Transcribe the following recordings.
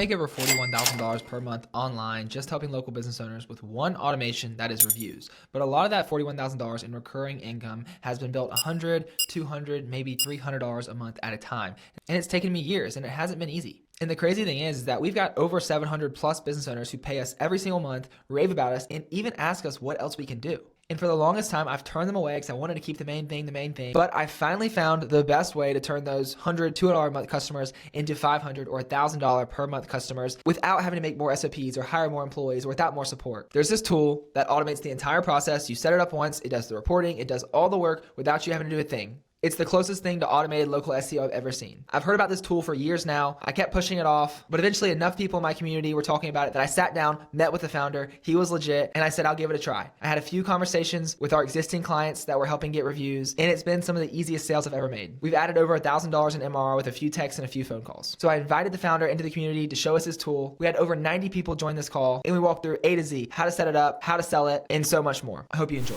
make over $41,000 per month online just helping local business owners with one automation, that is reviews. But a lot of that $41,000 in recurring income has been built $100, $200, maybe $300 a month at a time. And it's taken me years and it hasn't been easy. And the crazy thing is that we've got over 700 plus business owners who pay us every single month, rave about us, and even ask us what else we can do. And for the longest time, I've turned them away because I wanted to keep the main thing. But I finally found the best way to turn those $100, $200 a month customers into $500 or $1,000 per month customers without having to make more SOPs or hire more employees or without more support. There's this tool that automates the entire process. You set it up once, it does the reporting, it does all the work without you having to do a thing. It's the closest thing to automated local SEO I've ever seen. I've heard about this tool for years now. I kept pushing it off, but eventually enough people in my community were talking about it that I sat down, met with the founder. He was legit, and I said, I'll give it a try. I had a few conversations with our existing clients that were helping get reviews, and it's been some of the easiest sales I've ever made. We've added over $1,000 in MRR with a few texts and a few phone calls. So I invited the founder into the community to show us his tool. We had over 90 people join this call, and we walked through A to Z, how to set it up, how to sell it, and so much more. I hope you enjoy.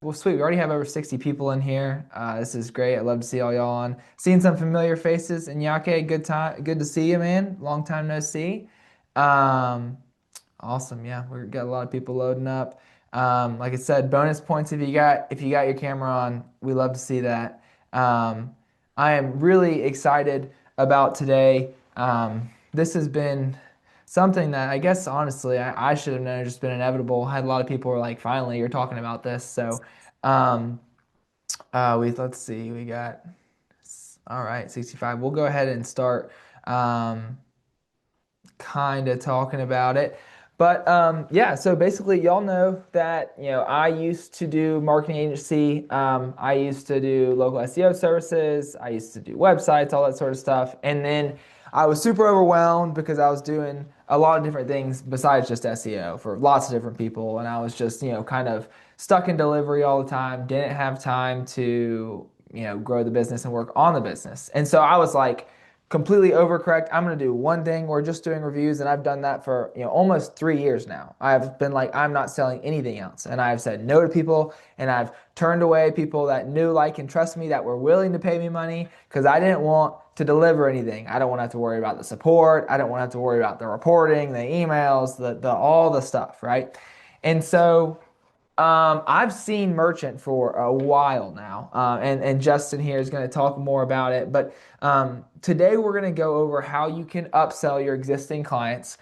Well, sweet. We already have over 60 people in here. This is great. I love to see all y'all on. Seeing some familiar faces. And Yake, good to see you, man. Long time no see. Awesome. Yeah, we've got a lot of people loading up. Like I said, bonus points if you got your camera on. We love to see that. I am really excited about today. This has been something that I guess honestly I should have known, just been inevitable. I had a lot of people who were like, finally you're talking about this. So let's see, we got all right, 65. We'll go ahead and start kind of talking about it. But yeah, so basically y'all know that I used to do marketing agency. I used to do local SEO services. I used to do websites, all that sort of stuff. And then I was super overwhelmed because I was doing a lot of different things besides just SEO for lots of different people. And I was just, kind of stuck in delivery all the time, didn't have time to, grow the business and work on the business. And so I was like, completely overcorrect. I'm going to do one thing. We're just doing reviews. And I've done that for, almost 3 years now. I've been like, I'm not selling anything else. And I've said no to people and I've turned away people that knew, like, and trust me, that were willing to pay me money because I didn't want to deliver anything. I don't want to have to worry about the support. I don't want to have to worry about the reporting, the emails, the all the stuff, right? And so I've seen Merchant for a while now, and Justin here is going to talk more about it. But today we're going to go over how you can upsell your existing clients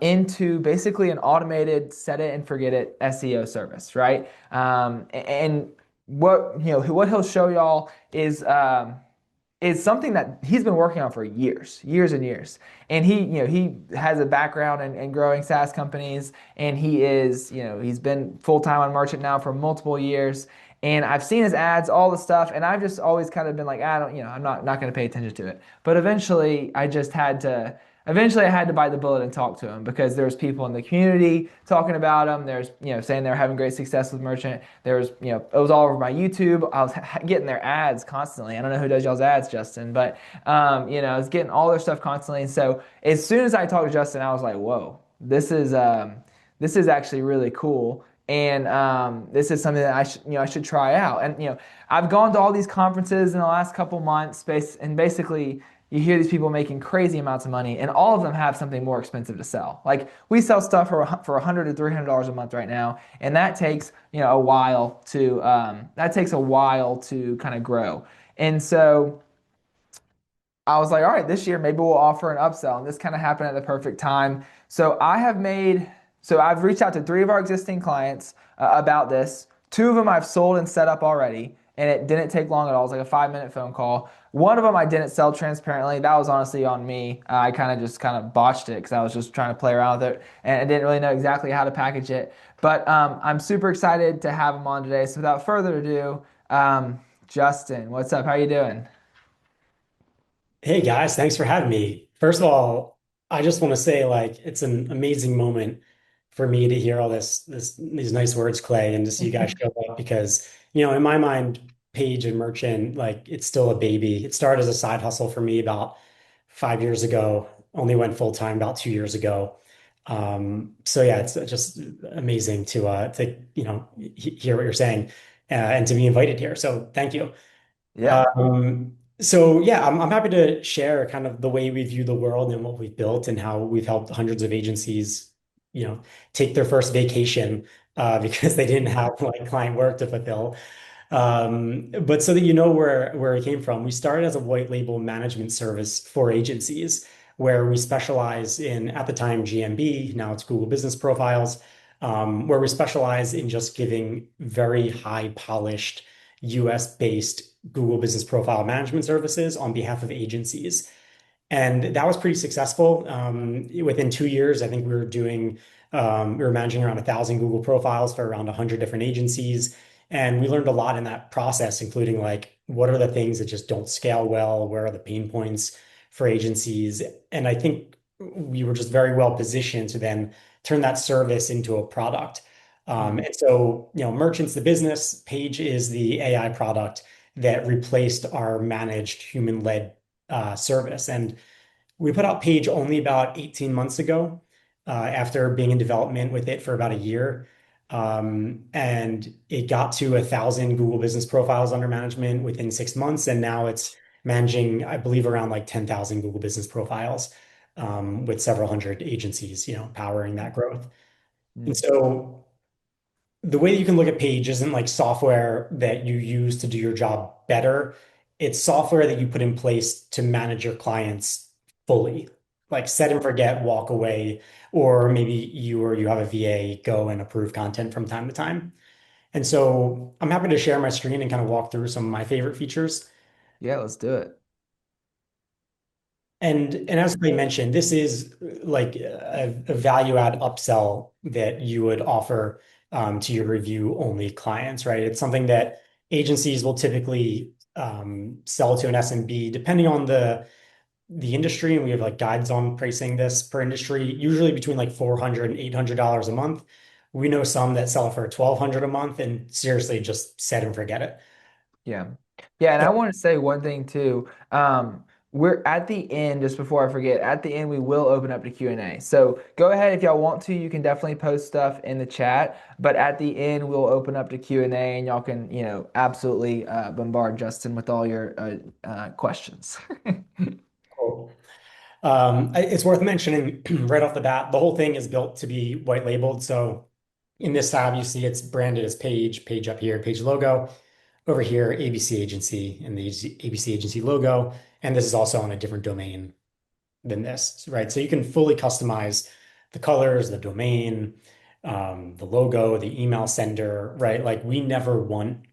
into basically an automated set it and forget it SEO service, right? And what he'll show y'all is something that he's been working on for years and years. And he has a background in growing SaaS companies, and he's been full-time on Merchant now for multiple years. And I've seen his ads, all the stuff, and I've just always kind of been like, I'm not going to pay attention to it. But eventually I had to bite the bullet and talk to him because there's people in the community talking about him. There's, saying they're having great success with Merchant. There's, it was all over my YouTube. I was getting their ads constantly. I don't know who does y'all's ads, Justin, but, I was getting all their stuff constantly. And so as soon as I talked to Justin, I was like, whoa, this is actually really cool. And this is something that I should try out. And I've gone to all these conferences in the last couple months, and basically you hear these people making crazy amounts of money, and all of them have something more expensive to sell. Like we sell stuff for $100 to $300 a month right now, and that takes a while to kind of grow. And so I was like, all right, this year maybe we'll offer an upsell, and this kind of happened at the perfect time. So I've reached out to 3 of our existing clients about this. 2 of them I've sold and set up already, and it didn't take long at all. It was like a 5-minute phone call. One of them I didn't sell transparently. That was honestly on me. I kind of botched it because I was just trying to play around with it, and I didn't really know exactly how to package it. But I'm super excited to have him on today. So without further ado, Justin, what's up? How you doing? Hey guys, thanks for having me. First of all, I just want to say like it's an amazing moment for me to hear all these nice words, Clay, and to see you guys show up because, in my mind, Page and Merchant, like it's still a baby. It started as a side hustle for me about 5 years ago, only went full time about 2 years ago. So yeah, it's just amazing to hear what you're saying and to be invited here. So thank you. Yeah. Um, So yeah, I'm happy to share kind of the way we view the world and what we've built and how we've helped hundreds of agencies, you know, take their first vacation because they didn't have like client work to fulfill. But so that you know where it came from, we started as a white label management service for agencies where we specialize in, at the time, GMB, now it's Google Business Profiles, where we specialize in just giving very high polished US based Google Business Profile management services on behalf of agencies. And that was pretty successful. Within 2 years, I think we were managing around 1,000 Google profiles for around 100 different agencies. And we learned a lot in that process, including like, what are the things that just don't scale well? Where are the pain points for agencies? And I think we were just very well positioned to then turn that service into a product. Mm, And so, Merchant's the business, Page is the AI product that replaced our managed human-led service. And we put out Page only about 18 months ago, after being in development with it for about a year. And it got to 1,000 Google Business Profiles under management within 6 months. And now it's managing, I believe, around like 10,000 Google Business Profiles, with several hundred agencies, powering that growth. And mm. so the way that you can look at Page isn't like software that you use to do your job better. It's software that you put in place to manage your clients fully. Like set and forget, walk away, or maybe you have a VA go and approve content from time to time. And so I'm happy to share my screen and kind of walk through some of my favorite features. Yeah, let's do it. And as I mentioned, this is like a value add upsell that you would offer to your review only clients, right? It's something that agencies will typically sell to an SMB, depending on the industry. And we have like guides on pricing this per industry, usually between like $400 and $800 a month. We know some that sell it for 1,200 a month, and seriously, just set and forget it. Yeah. Yeah, and I So, want to say one thing too. We're at the end, just before I forget, at the end we will open up to Q&A. So go ahead if y'all want to, you can definitely post stuff in the chat, but at the end we'll open up to Q&A and y'all can, absolutely bombard Justin with all your questions. cool. It's worth mentioning right off the bat, the whole thing is built to be white labeled. So in this tab, you see it's branded as Page, Page up here, Page logo. Over here, ABC Agency and the ABC Agency logo. And this is also on a different domain than this, right? So you can fully customize the colors, the domain, the logo, the email sender, right? Like we never want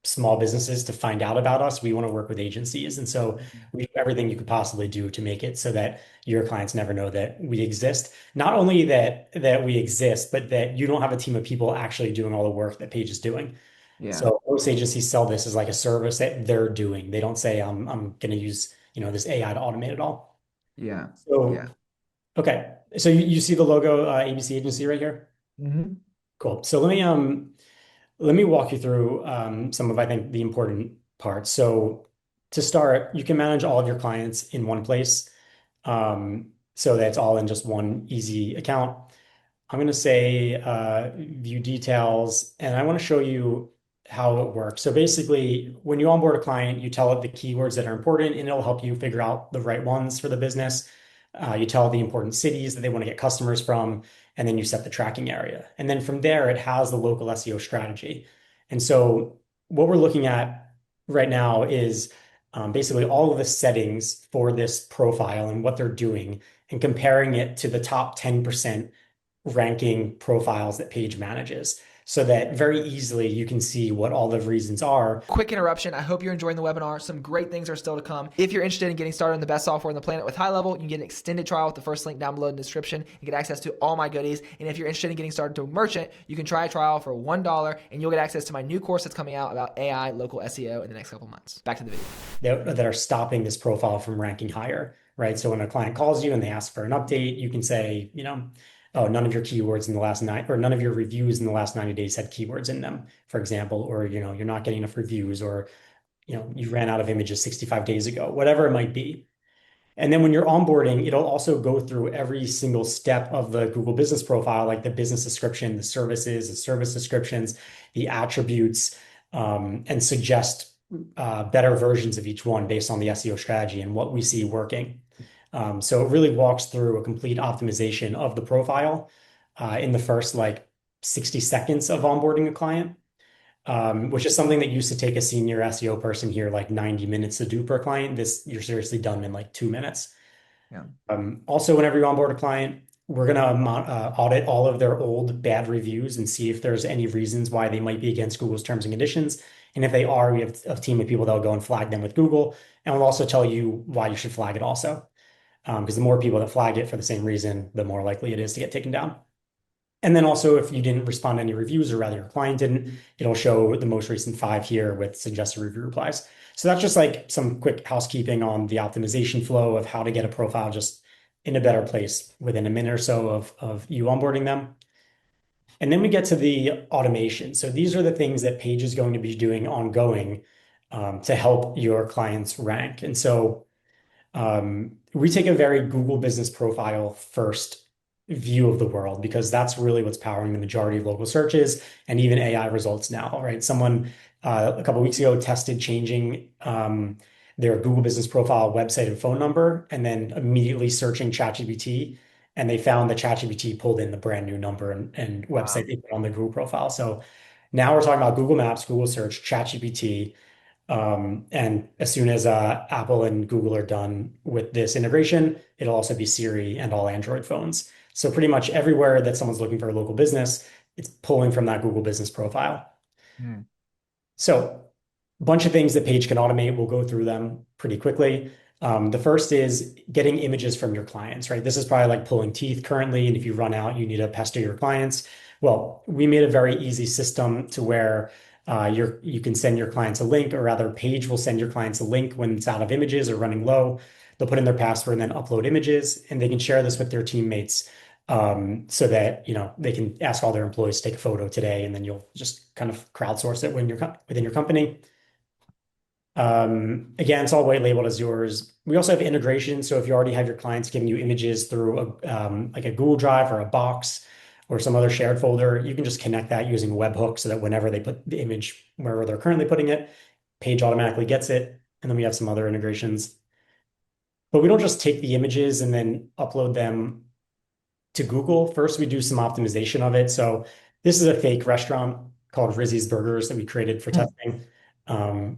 small businesses to find out about us. We want to work with agencies. And so we do everything you could possibly do to make it so that your clients never know that we exist. Not only that we exist, but that you don't have a team of people actually doing all the work that Paige is doing. Yeah. So most agencies sell this as like a service that they're doing. They don't say, I'm going to use, this AI to automate it all. Yeah. So, Yeah. okay. So you see the logo, ABC Agency right here? Hmm. Cool. So let me walk you through some of, I think, the important parts. So to start, you can manage all of your clients in one place. So that's all in just one easy account. I'm going to say view details, and I want to show you how it works. So basically, when you onboard a client, you tell it the keywords that are important, and it'll help you figure out the right ones for the business. You tell it the important cities that they want to get customers from, and then you set the tracking area. And then from there, it has the local SEO strategy. And so what we're looking at right now is basically all of the settings for this profile and what they're doing, and comparing it to the top 10% ranking profiles that Page manages so that very easily you can see what all the reasons are. Quick interruption. I hope you're enjoying the webinar. Some great things are still to come. If you're interested in getting started on the best software on the planet with HighLevel, you can get an extended trial with the first link down below in the description and get access to all my goodies. And if you're interested in getting started to Merchant, you can try a trial for $1 and you'll get access to my new course that's coming out about AI local SEO in the next couple months. Back to the video. That are stopping this profile from ranking higher, right? So when a client calls you and they ask for an update, you can say, oh, none of your keywords in the last nine, or none of your reviews in the last 90 days had keywords in them, for example, or, you're not getting enough reviews, or, you ran out of images 65 days ago, whatever it might be. And then when you're onboarding, it'll also go through every single step of the Google Business Profile, like the business description, the services, the service descriptions, the attributes, and suggest better versions of each one based on the SEO strategy and what we see working. So it really walks through a complete optimization of the profile in the first like 60 seconds of onboarding a client, which is something that used to take a senior SEO person here like 90 minutes to do per client. This you're seriously done in like 2 minutes. Yeah. Also, whenever you onboard a client, we're going to audit all of their old bad reviews and see if there's any reasons why they might be against Google's terms and conditions. And if they are, we have a team of people that will go and flag them with Google. And we'll also tell you why you should flag it also. Because the more people that flag it for the same reason, the more likely it is to get taken down. And then also, if you didn't respond to any reviews, or rather your client didn't, it'll show the most recent 5 here with suggested review replies. So that's just like some quick housekeeping on the optimization flow of how to get a profile just in a better place within a minute or so of you onboarding them. And then we get to the automation. So these are the things that Page is going to be doing ongoing to help your clients rank. And so we take a very Google business profile first view of the world because that's really what's powering the majority of local searches and even AI results now, right? Someone a couple of weeks ago tested changing their Google business profile website and phone number and then immediately searching ChatGPT. And they found that ChatGPT pulled in the brand new number and website Wow. they put on the Google profile. So now we're talking about Google Maps, Google Search, ChatGPT, and as soon as Apple and Google are done with this integration, it'll also be Siri and all Android phones. So pretty much everywhere that someone's looking for a local business, it's pulling from that Google business profile. Hmm. So a bunch of things that Page can automate. We'll go through them pretty quickly. The first is getting images from your clients, right? This is probably like pulling teeth currently. And if you run out, you need to pester your clients. Well, we made a very easy system to where you can send your clients a link, or rather, Page will send your clients a link when it's out of images or running low. They'll put in their password and then upload images, and they can share this with their teammates so that they can ask all their employees to take a photo today, and then you'll just kind of crowdsource it when you're within your company. Again, it's all white labeled as yours. We also have integration. So if you already have your clients giving you images through like a Google Drive or a Box or some other shared folder, you can just connect that using a webhook so that whenever they put the image wherever they're currently putting it, Page automatically gets it. And then we have some other integrations. But we don't just take the images and then upload them to Google. First, we do some optimization of it. So this is a fake restaurant called Rizzy's Burgers that we created for Hmm. testing. Um,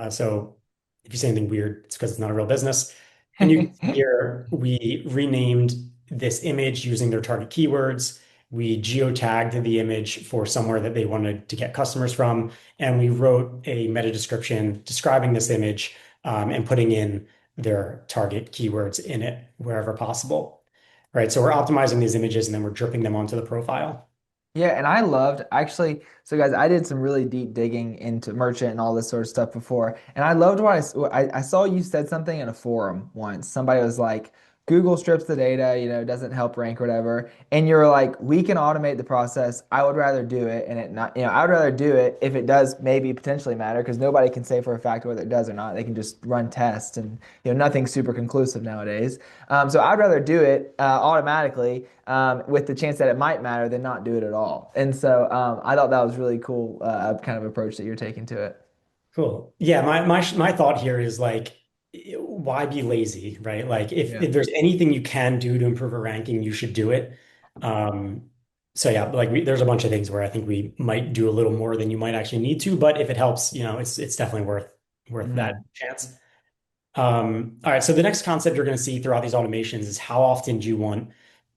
so if you say anything weird, it's because it's not a real business. And you can see here, we renamed this image using their target keywords. We geotagged the image for somewhere that they wanted to get customers from. And we wrote a meta description describing this image and putting in their target keywords in it wherever possible. Right. So we're optimizing these images and then we're dripping them onto the profile. Yeah, and I loved actually. So, guys, I did some really deep digging into merchant and all this sort of stuff before, and I loved what I saw. You said something in a forum once. Somebody was like, "Google strips the data, doesn't help rank or whatever," and you're like, "We can automate the process. I would rather do it, and it not, I would rather do it if it does maybe potentially matter because nobody can say for a fact whether it does or not. They can just run tests, and nothing's super conclusive nowadays. So I'd rather do it automatically." With the chance that it might matter than not do it at all. And so I thought that was really cool kind of approach that you're taking to it. Cool. Yeah, my thought here is like, why be lazy, right? Like, Yeah. if there's anything you can do to improve a ranking, you should do it. Um, so yeah, like there's a bunch of things where I think we might do a little more than you might actually need to, but if it helps, it's definitely worth that Mm. chance. All right, so the next concept you're going to see throughout these automations is how often do you want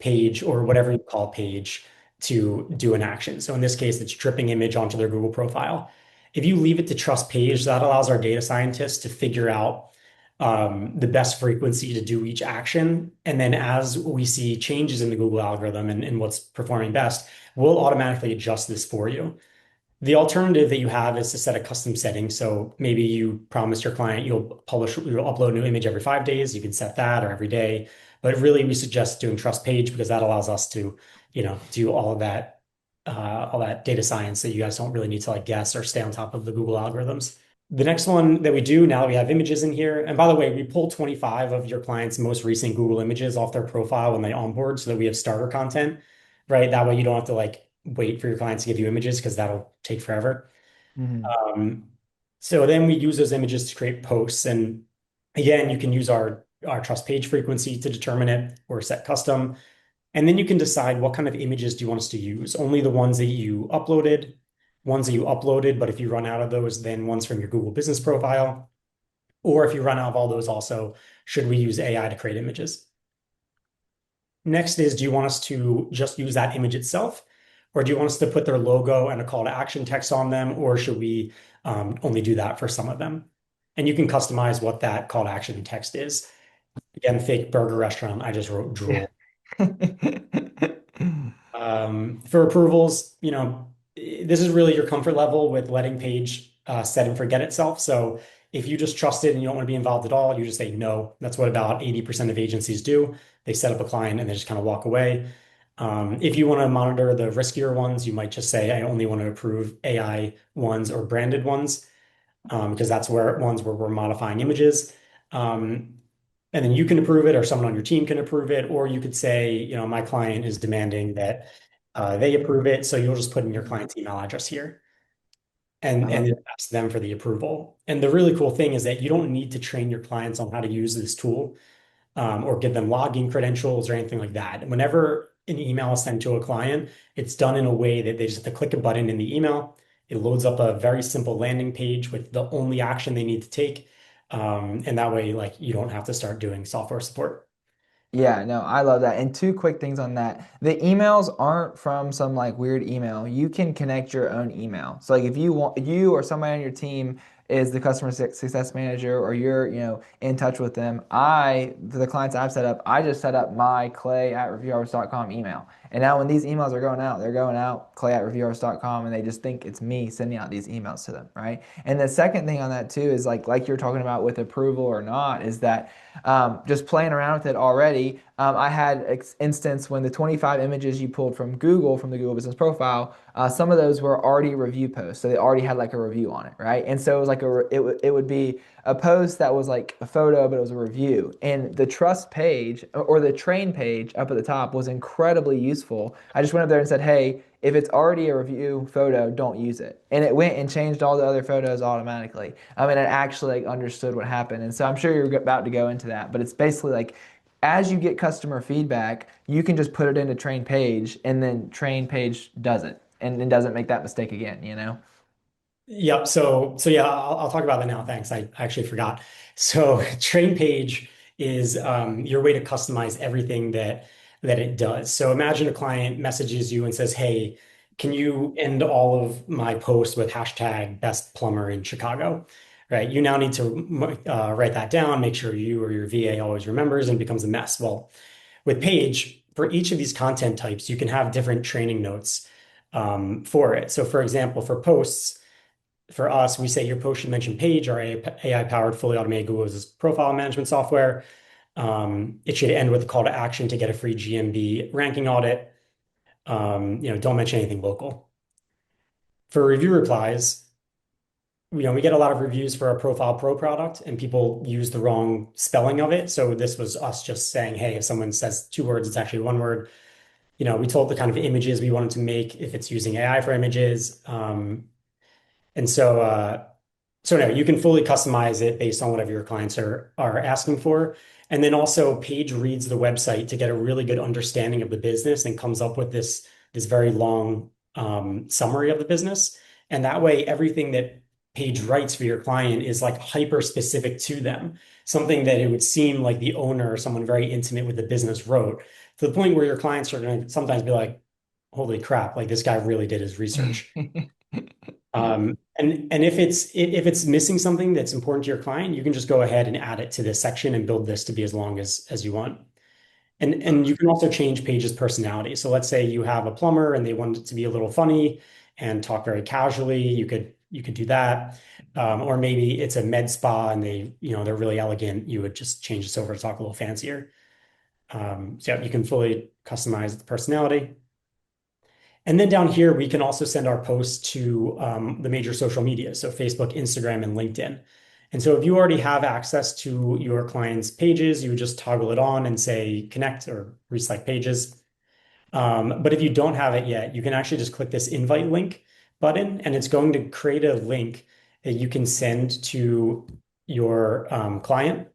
Page or whatever you call Page to do an action. So in this case, it's dripping image onto their Google profile. If you leave it to trust Page, that allows our data scientists to figure out the best frequency to do each action. And then as we see changes in the Google algorithm and what's performing best, we'll automatically adjust this for you. The alternative that you have is to set a custom setting. So maybe you promise your client you'll upload a new image every 5 days. You can set that or every day. But really, we suggest doing trust page because that allows us to, do all that data science that you guys don't really need to like guess or stay on top of the Google algorithms. The next one that we do now that we have images in here, and by the way, we pull 25 of your clients' most recent Google images off their profile when they onboard so that we have starter content, right? That way you don't have to like wait for your clients to give you images because that'll take forever. Mhm. Um, So then we use those images to create posts. And again, you can use our trust page frequency to determine it or set custom. And then you can decide what kind of images do you want us to use. Only the ones that you uploaded, but if you run out of those, then ones from your Google business profile. Or if you run out of all those also, should we use AI to create images? Next is, do you want us to just use that image itself? Or do you want us to put their logo and a call to action text on them? Or should we only do that for some of them? And you can customize what that call to action text is. Again, fake burger restaurant. I just wrote Yeah. drool. For approvals, this is really your comfort level with letting page set and forget itself. So if you just trust it and you don't want to be involved at all, you just say no. That's what about 80% of agencies do. They set up a client and they just kind of walk away. If you want to monitor the riskier ones, you might just say, I only want to approve AI ones or branded ones, because that's where ones where we're modifying images. Um, and then you can approve it, or someone on your team can approve it, or you could say, my client is demanding that they approve it. So you'll just put in your client's email address here and Oh, ask them for the approval. And the really cool thing is that you don't need to train your clients on how to use this tool, or give them login credentials or anything like that. Whenever an email is sent to a client, it's done in a way that they just have to click a button in the email. It loads up a very simple landing page with the only action they need to take. And that way, like, you don't have to start doing software support. yeah, no, I love that. And two quick things on that. The emails aren't from some like weird email. You can connect your own email. So like if you want you or somebody on your team is the customer success manager or you're, in touch with them, for the clients I've set up, I just set up my clay@reviewhours.com email. And now when these emails are going out, they're going out clay@reviewhours.com and they just think it's me sending out these emails to them, right? And the second thing on that too is like you're talking about with approval or not, is that just playing around with it already. I had instance when the 25 images you pulled from Google, from the Google Business Profile, some of those were already review posts, so they already had like a review on it, right? And so it was like it would be a post that was like a photo, but it was a review. And the trust page or the train page up at the top was incredibly useful. I just went up there and said, hey, if it's already a review photo, don't use it. And it went and changed all the other photos automatically. I mean, it actually like understood what happened. And so I'm sure you're about to go into that, but it's basically like as you get customer feedback, you can just put it into train page and then train page does it and doesn't make that mistake again, you know? Yep. So yeah, I'll talk about that now. Thanks. I actually forgot. So train page is your way to customize everything that it does. So imagine a client messages you and says, "Hey, can you end all of my posts with hashtag best plumber in Chicago?" Right? You now need to write that down, make sure you or your VA always remembers and becomes a mess. Well, with Page, for each of these content types, you can have different training notes for it. So for example, for posts, for us, we say your post should mention Page, our AI-powered, fully automated Google Business profile management software. It should end with a call to action to get a free GMB ranking audit. Don't mention anything local. For review replies, we get a lot of reviews for our Profile Pro product, and people use the wrong spelling of it. So this was us just saying, hey, if someone says two words, it's actually one word. We told the kind of images we wanted to make if it's using AI for images. And so no, you can fully customize it based on whatever your clients are asking for. And then also Page reads the website to get a really good understanding of the business and comes up with this very long summary of the business. And that way, everything that Page writes for your client is like hyper specific to them, something that it would seem like the owner or someone very intimate with the business wrote, to the point where your clients are going to sometimes be like, holy crap, like this guy really did his research. And if it's missing something that's important to your client, you can just go ahead and add it to this section and build this to be as long as you want. And you can also change Page's personality. So let's say you have a plumber and they want it to be a little funny and talk very casually. You could do that. Or maybe it's a med spa and they're really elegant. You would just change this over to talk a little fancier. So yeah, you can fully customize the personality. And then down here, we can also send our posts to the major social media, so Facebook, Instagram, and LinkedIn. And so if you already have access to your client's pages, you would just toggle it on and say connect or reselect pages. But if you don't have it yet, you can actually just click this invite link button, and it's going to create a link that you can send to your client,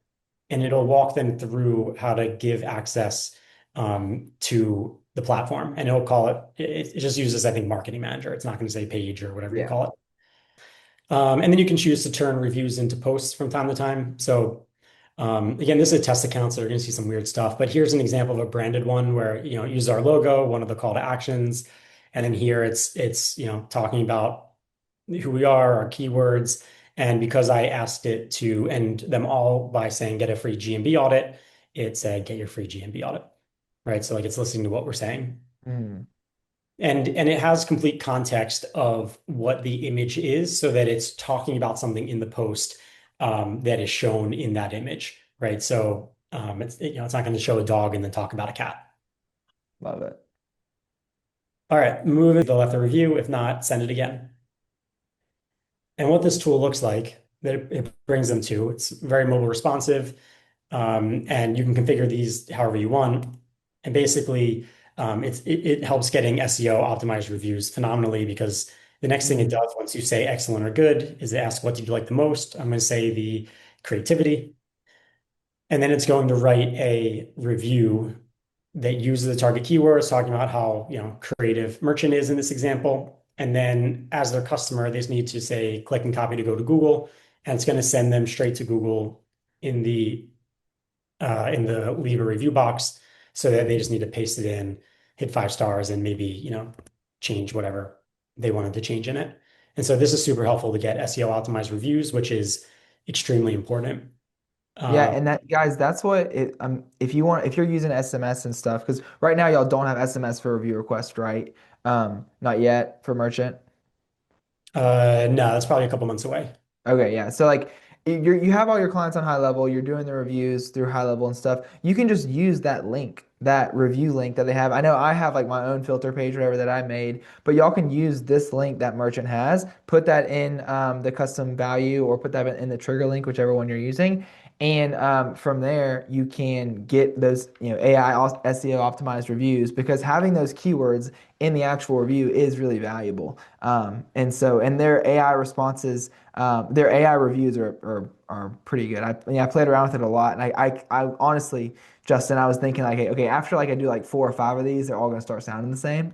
and it'll walk them through how to give access to the platform. And it'll call it just uses, I think, Marketing Manager. It's not going to say page or whatever you Yeah. call it. And then you can choose to turn reviews into posts from time to time. So again, this is a test account, so you're going to see some weird stuff. But here's an example of a branded one where it uses our logo, one of the call to actions, and then here it's talking about who we are, our keywords, and because I asked it to end them all by saying get a free GMB audit, it said get your free GMB audit, right? So like it's listening to what we're saying. Mm. And it has complete context of what the image is so that it's talking about something in the post that is shown in that image, right? So it's not going to show a dog and then talk about a cat. Love it. All right, moving to the left of review. If not, send it again. And what this tool looks like that it brings them to, it's very mobile responsive, and you can configure these however you want. And basically, it helps getting SEO optimized reviews phenomenally because the next thing it Mm. does once you say excellent or good is it asks what did you like the most. I'm going to say the creativity, and then it's going to write a review that uses the target keywords, talking about how creative merchant is in this example. And then as their customer, they just need to say click and copy to go to Google, and it's going to send them straight to Google in the leave a review box, so that they just need to paste it in, hit 5 stars, and maybe change whatever they wanted to change in it. And so this is super helpful to get SEO optimized reviews, which is extremely important. Yeah, Uh, and that guys, that's what it if you want if you're using SMS and stuff, because right now y'all don't have SMS for review request, right? Not yet for merchant. no, that's probably a couple months away. Okay, yeah. So like you have all your clients on high level, you're doing the reviews through high level and stuff. You can just use that link, that review link that they have. I know I have like my own filter page, whatever that I made, but y'all can use this link that merchant has, put that in the custom value or put that in the trigger link, whichever one you're using. And from there, you can get those, AI SEO optimized reviews because having those keywords in the actual review is really valuable. And their AI responses, their AI reviews are pretty good. I played around with it a lot, and I honestly, Justin, I was thinking like, hey, okay, after like I do like 4 or 5 of these, they're all gonna start sounding the same,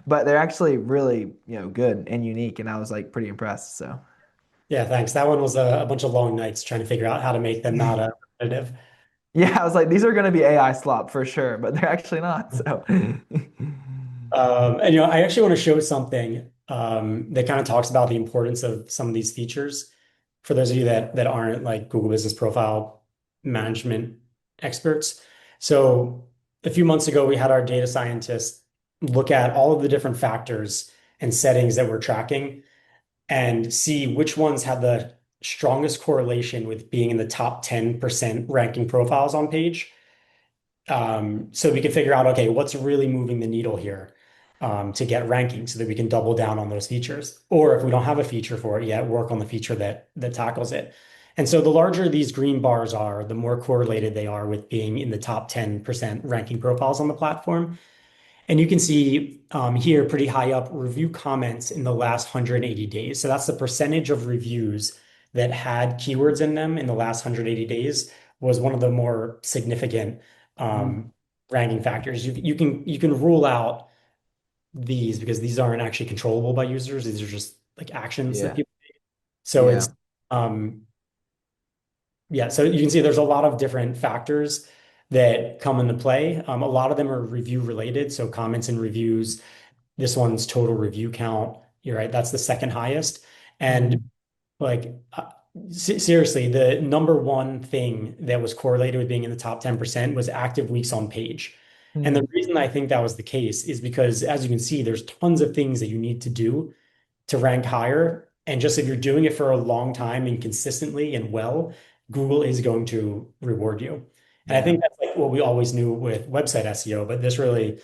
But they're actually really, good and unique, and I was like pretty impressed. So Yeah, thanks. That one was a bunch of long nights trying to figure out how to make them not repetitive. yeah, I was like, these are gonna be AI slop for sure, but they're actually not. So And I actually want to show something that kind of talks about the importance of some of these features for those of you that aren't like Google Business Profile management experts. So a few months ago, we had our data scientists look at all of the different factors and settings that we're tracking and see which ones had the strongest correlation with being in the top 10% ranking profiles on page. So we can figure out, okay, what's really moving the needle here to get ranking so that we can double down on those features. Or if we don't have a feature for it yet, work on the feature that tackles it. And so the larger these green bars are, the more correlated they are with being in the top 10% ranking profiles on the platform. And you can see here pretty high up review comments in the last 180 days. So that's the percentage of reviews that had keywords in them in the last 180 days was one of the more significant mm, um, ranking factors. You can rule out these because these aren't actually controllable by users. These are just like actions that yeah, people. So yeah. it's um, yeah. So you can see there's a lot of different factors that come into play. A lot of them are review related. So comments and reviews. This one's total review count. You're right. That's the second highest. And Mm, like, seriously, the number one thing that was correlated with being in the top 10% was active weeks on page. And the mm, reason I think that was the case is because, as you can see, there's tons of things that you need to do to rank higher. And just if you're doing it for a long time and consistently and well, Google is going to reward you. And I yeah. think that's like what we always knew with website SEO, but this really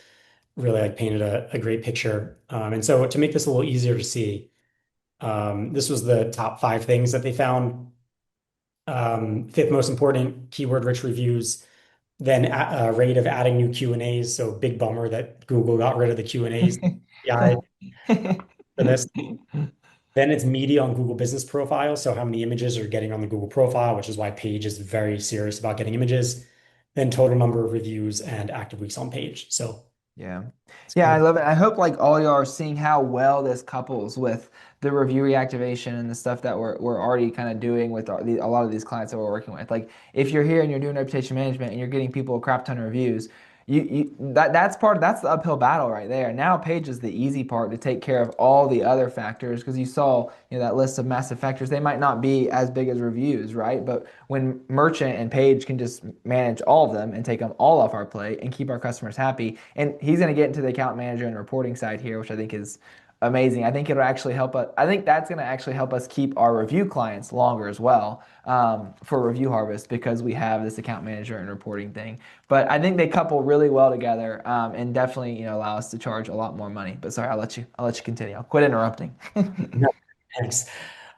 like painted a great picture. And so to make this a little easier to see, this was the top 5 things that they found. Fifth most important, keyword-rich reviews. Then rate of adding new Q&As. So big bummer that Google got rid of the Q&As. Yeah, for this. Then it's media on Google Business Profile. So how many images are getting on the Google profile, which is why Page is very serious about getting images. Then total number of reviews and active weeks on page. So Yeah. it's Yeah, kind I of love it. I hope like all y'all are seeing how well this couples with the review reactivation and the stuff that we're already kind of doing with a lot of these clients that we're working with. Like if you're here and you're doing reputation management and you're getting people a crap ton of reviews, that's the uphill battle right there. Now Page is the easy part to take care of all the other factors because you saw, that list of massive factors. They might not be as big as reviews, right? But when Merchant and Page can just manage all of them and take them all off our plate and keep our customers happy, and he's going to get into the account manager and reporting side here, which I think is amazing. I think it'll actually help us. I think that's going to actually help us keep our review clients longer as well for Review Harvest because we have this account manager and reporting thing. But I think they couple really well together and definitely allow us to charge a lot more money. But sorry, I'll let you continue. I'll quit interrupting. no, thanks.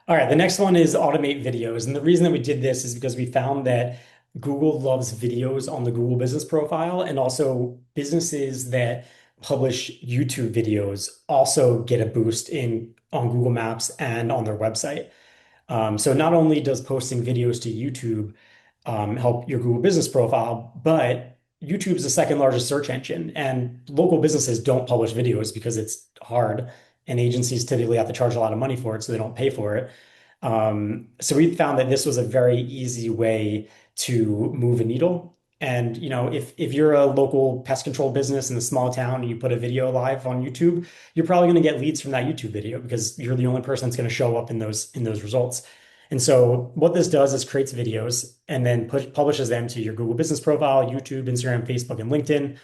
All right, the next one is automate videos. And the reason that we did this is because we found that Google loves videos on the Google business profile, and also businesses that publish YouTube videos also get a boost in on Google Maps and on their website. So not only does posting videos to YouTube help your Google business profile, but YouTube is the second largest search engine, and local businesses don't publish videos because it's hard, and agencies typically have to charge a lot of money for it, so they don't pay for it. So we found that this was a very easy way to move a needle. And if you're a local pest control business in a small town and you put a video live on YouTube, you're probably going to get leads from that YouTube video because you're the only person that's going to show up in those results. And so what this does is creates videos and then publishes them to your Google business profile, YouTube, Instagram, Facebook, and LinkedIn.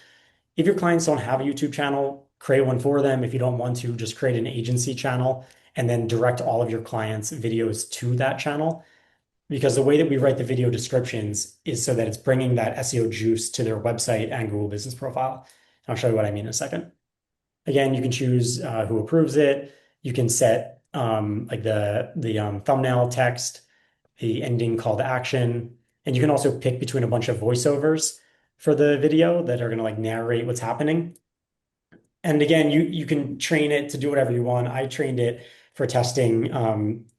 If your clients don't have a YouTube channel, create one for them. If you don't want to, just create an agency channel and then direct all of your clients' videos to that channel. Because the way that we write the video descriptions is so that it's bringing that SEO juice to their website and Google business profile. I'll show you what I mean in a second. Again, you can choose who approves it. You can set like the thumbnail text, the ending call to action, and you can also pick between a bunch of voiceovers for the video that are going to like narrate what's happening. And again, you can train it to do whatever you want. I trained it for testing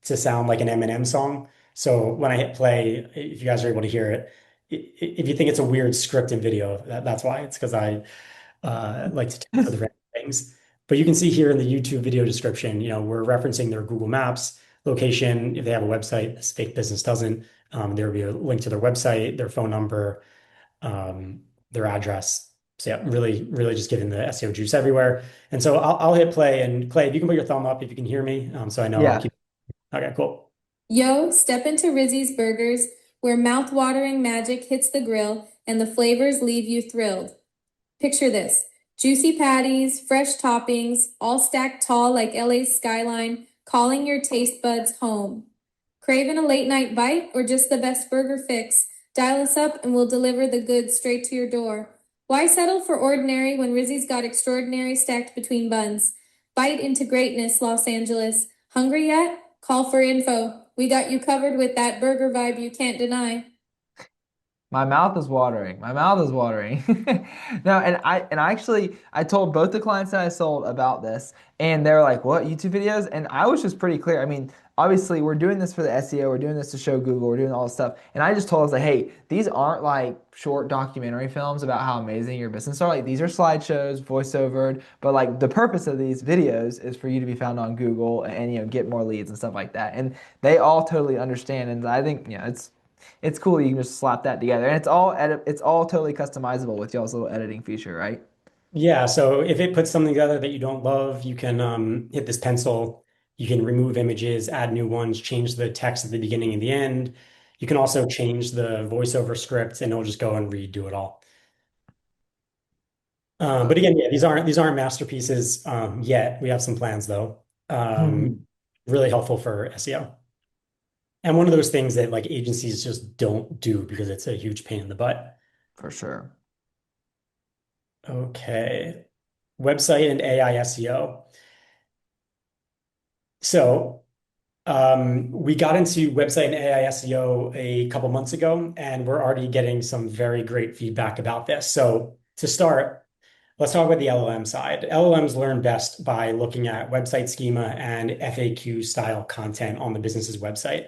to sound like an Eminem song. So when I hit play, if you guys are able to hear it, if you think it's a weird script and video, that's why. It's because I like to test with random things. But you can see here in the YouTube video description, we're referencing their Google Maps location. If they have a website, this fake business doesn't. There will be a link to their website, their phone number, their address. So yeah, really, really just giving the SEO juice everywhere. And so I'll hit play. And Clay, if you can put your thumb up if you can hear me, so I know I'll Yeah. keep. Okay, cool. Yo, step into Rizzy's Burgers, where mouth-watering magic hits the grill and the flavors leave you thrilled. Picture this: juicy patties, fresh toppings, all stacked tall like LA's skyline, calling your taste buds home. Craving a late night bite or just the best burger fix? Dial us up and we'll deliver the goods straight to your door. Why settle for ordinary when Rizzy's got extraordinary stacked between buns? Bite into greatness, Los Angeles. Hungry yet? Call for info. We got you covered with that burger vibe you can't deny. My mouth is watering. My mouth is watering. No, and I actually I told both the clients that I sold about this, and they're like, "What YouTube videos?" And I was just pretty clear. I mean, obviously we're doing this for the SEO, we're doing this to show Google, we're doing all this stuff. And I just told us like, "Hey, these aren't like short documentary films about how amazing your business are. Like these are slideshows, voiceovered, but like the purpose of these videos is for you to be found on Google and get more leads and stuff like that." And they all totally understand, and I think it's cool you can just slap that together. And it's all totally customizable with y'all's little editing feature, right? Yeah, so if it puts something together that you don't love, you can hit this pencil. You can remove images, add new ones, change the text at the beginning and the end. You can also change the voiceover script, and it'll just go and redo it all. But again, yeah, these aren't masterpieces yet. We have some plans though. Um, really helpful for SEO. And one of those things that like agencies just don't do because it's a huge pain in the butt. For sure. Okay. Website and AI SEO. So we got into website and AI SEO a couple months ago, and we're already getting some very great feedback about this. So to start, let's talk about the LLM side. LLMs learn best by looking at website schema and FAQ style content on the business's website.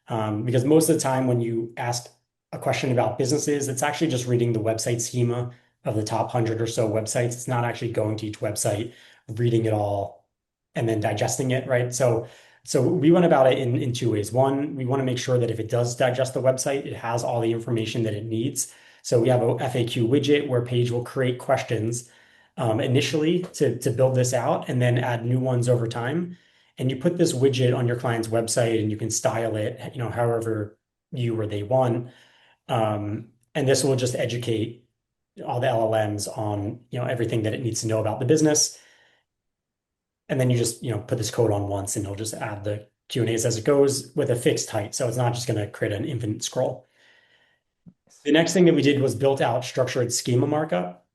Because most of the time when you ask a question about businesses, it's actually just reading the website schema of the top 100 or so websites. It's not actually going to each website, reading it all, and then digesting it, right? So we went about it in two ways. One, we want to make sure that if it does digest the website, it has all the information that it needs. So we have a FAQ widget where Page will create questions initially to build this out and then add new ones over time. And you put this widget on your client's website and you can style it, however you or they want. And this will just educate all the LLMs on, everything that it needs to know about the business. And then you just, put this code on once and it'll just add the Q&As as it goes with a fixed height. So it's not just going to create an infinite scroll. The next thing that we did was built out structured schema markup.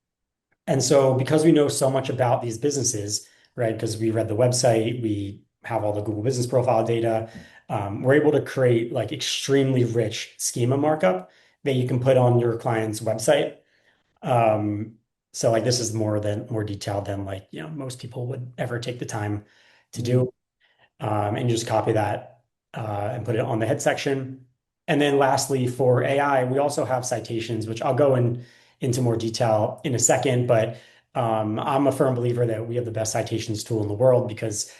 And so because we know so much about these businesses, right, because we read the website, we have all the Google Business Profile data, we're able to create like extremely rich schema markup that you can put on your client's website. So like this is more detailed than like, most people would ever take the time to do. And you just copy that and put it on the head section. And then lastly, for AI, we also have citations, which I'll go into more detail in a second. But I'm a firm believer that we have the best citations tool in the world because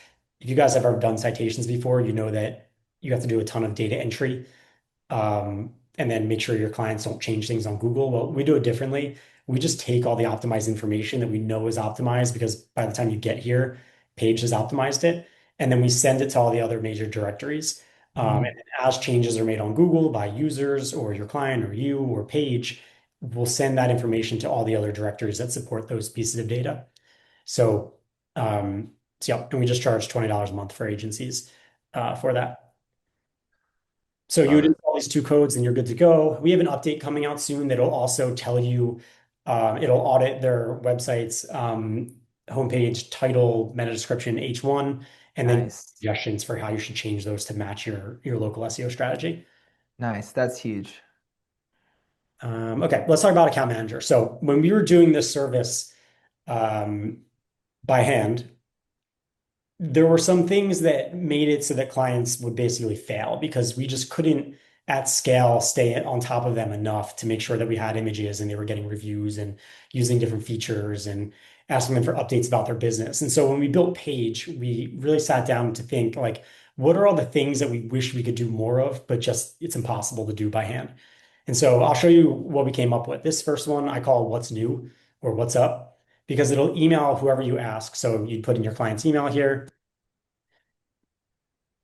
if you guys have ever done citations before, you know that you have to do a ton of data entry and then make sure your clients don't change things on Google. Well, we do it differently. We just take all the optimized information that we know is optimized because by the time you get here, Page has optimized it. And then we send it to all the other major directories. And then as changes are made on Google by users or your client or you or Page, we'll send that information to all the other directories that support those pieces of data. So, yeah, and we just charge $20 a month for agencies for that. So you Love would it. install these two codes and you're good to go. We have an update coming out soon that'll also tell you, it'll audit their website's homepage title, meta description, H1, and then Nice. suggestions for how you should change those to match your local SEO strategy. Nice. That's huge. Okay, let's talk about account manager. So when we were doing this service um, by hand, there were some things that made it so that clients would basically fail because we just couldn't at scale stay on top of them enough to make sure that we had images and they were getting reviews and using different features and asking them for updates about their business. And so when we built Page, we really sat down to think like, what are all the things that we wish we could do more of, but just it's impossible to do by hand. And so I'll show you what we came up with. This first one I call what's new or what's up because it'll email whoever you ask. So you put in your client's email here.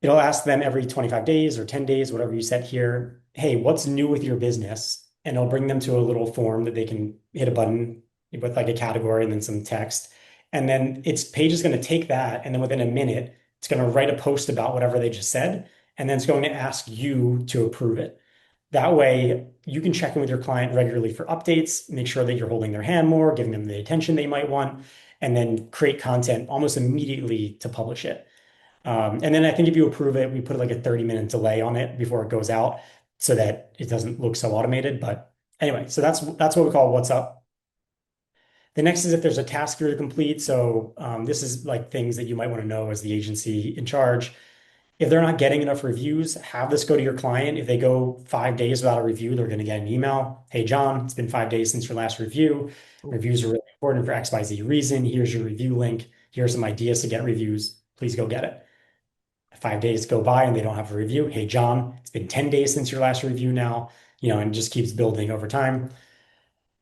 It'll ask them every 25 days or 10 days, whatever you set here, hey, what's new with your business? And it'll bring them to a little form that they can hit a button with like a category and then some text. And then its Page is going to take that. And then within a minute, it's going to write a post about whatever they just said. And then it's going to ask you to approve it. That way, you can check in with your client regularly for updates, make sure that you're holding their hand more, giving them the attention they might want, and then create content almost immediately to publish it. And then I think if you approve it, we put like a 30-minute delay on it before it goes out so that it doesn't look so automated. But anyway, so that's what we call what's up. The next is if there's a task for you to complete. So this is like things that you might want to know as the agency in charge. If they're not getting enough reviews, have this go to your client. If they go 5 days without a review, they're going to get an email. Hey, John, it's been 5 days since your last review. Cool. Reviews are really important for XYZ reason. Here's your review link. Here are some ideas to get reviews. Please go get it. 5 days go by and they don't have a review. Hey, John, it's been 10 days since your last review now, and it just keeps building over time.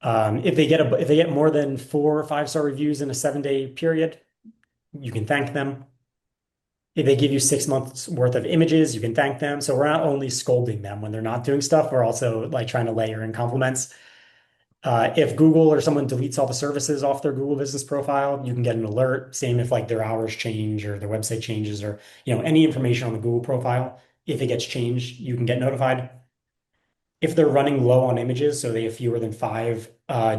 If they get more than 4 or 5 star reviews in a 7 day period, you can thank them. If they give you 6 months worth of images, you can thank them. So we're not only scolding them when they're not doing stuff, we're also like trying to layer in compliments. If Google or someone deletes all the services off their Google business profile, you can get an alert. Same if like their hours change or their website changes or any information on the Google profile. If it gets changed, you can get notified. If they're running low on images, so they have fewer than 5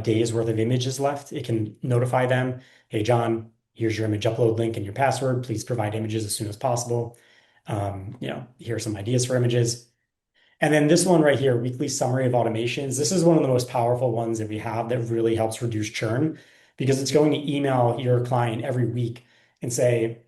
days worth of images left, it can notify them. Hey, John, here's your image upload link and your password. Please provide images as soon as possible. Here are some ideas for images. And then this one right here, weekly summary of automations. This is one of the most powerful ones that we have that really helps reduce churn because it's going to email your client every week and say,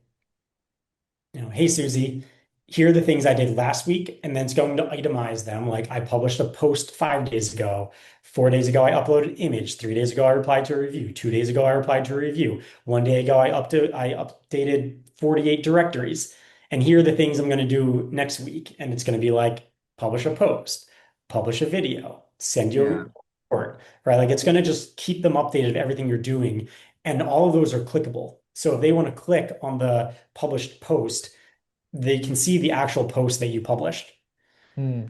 hey, Susie, here are the things I did last week. And then it's going to itemize them. Like I published a post 5 days ago. 4 days ago, I uploaded an image. 3 days ago, I replied to a review. 2 days ago, I replied to a review. One day ago, I updated 48 directories. And here are the things I'm going to do next week. And it's going to be like publish a post, publish a video, send you a Yeah. report, right? Like it's going to just keep them updated of everything you're doing. And all of those are clickable. So if they want to click on the published post, they can see the actual post that you published. Hmm.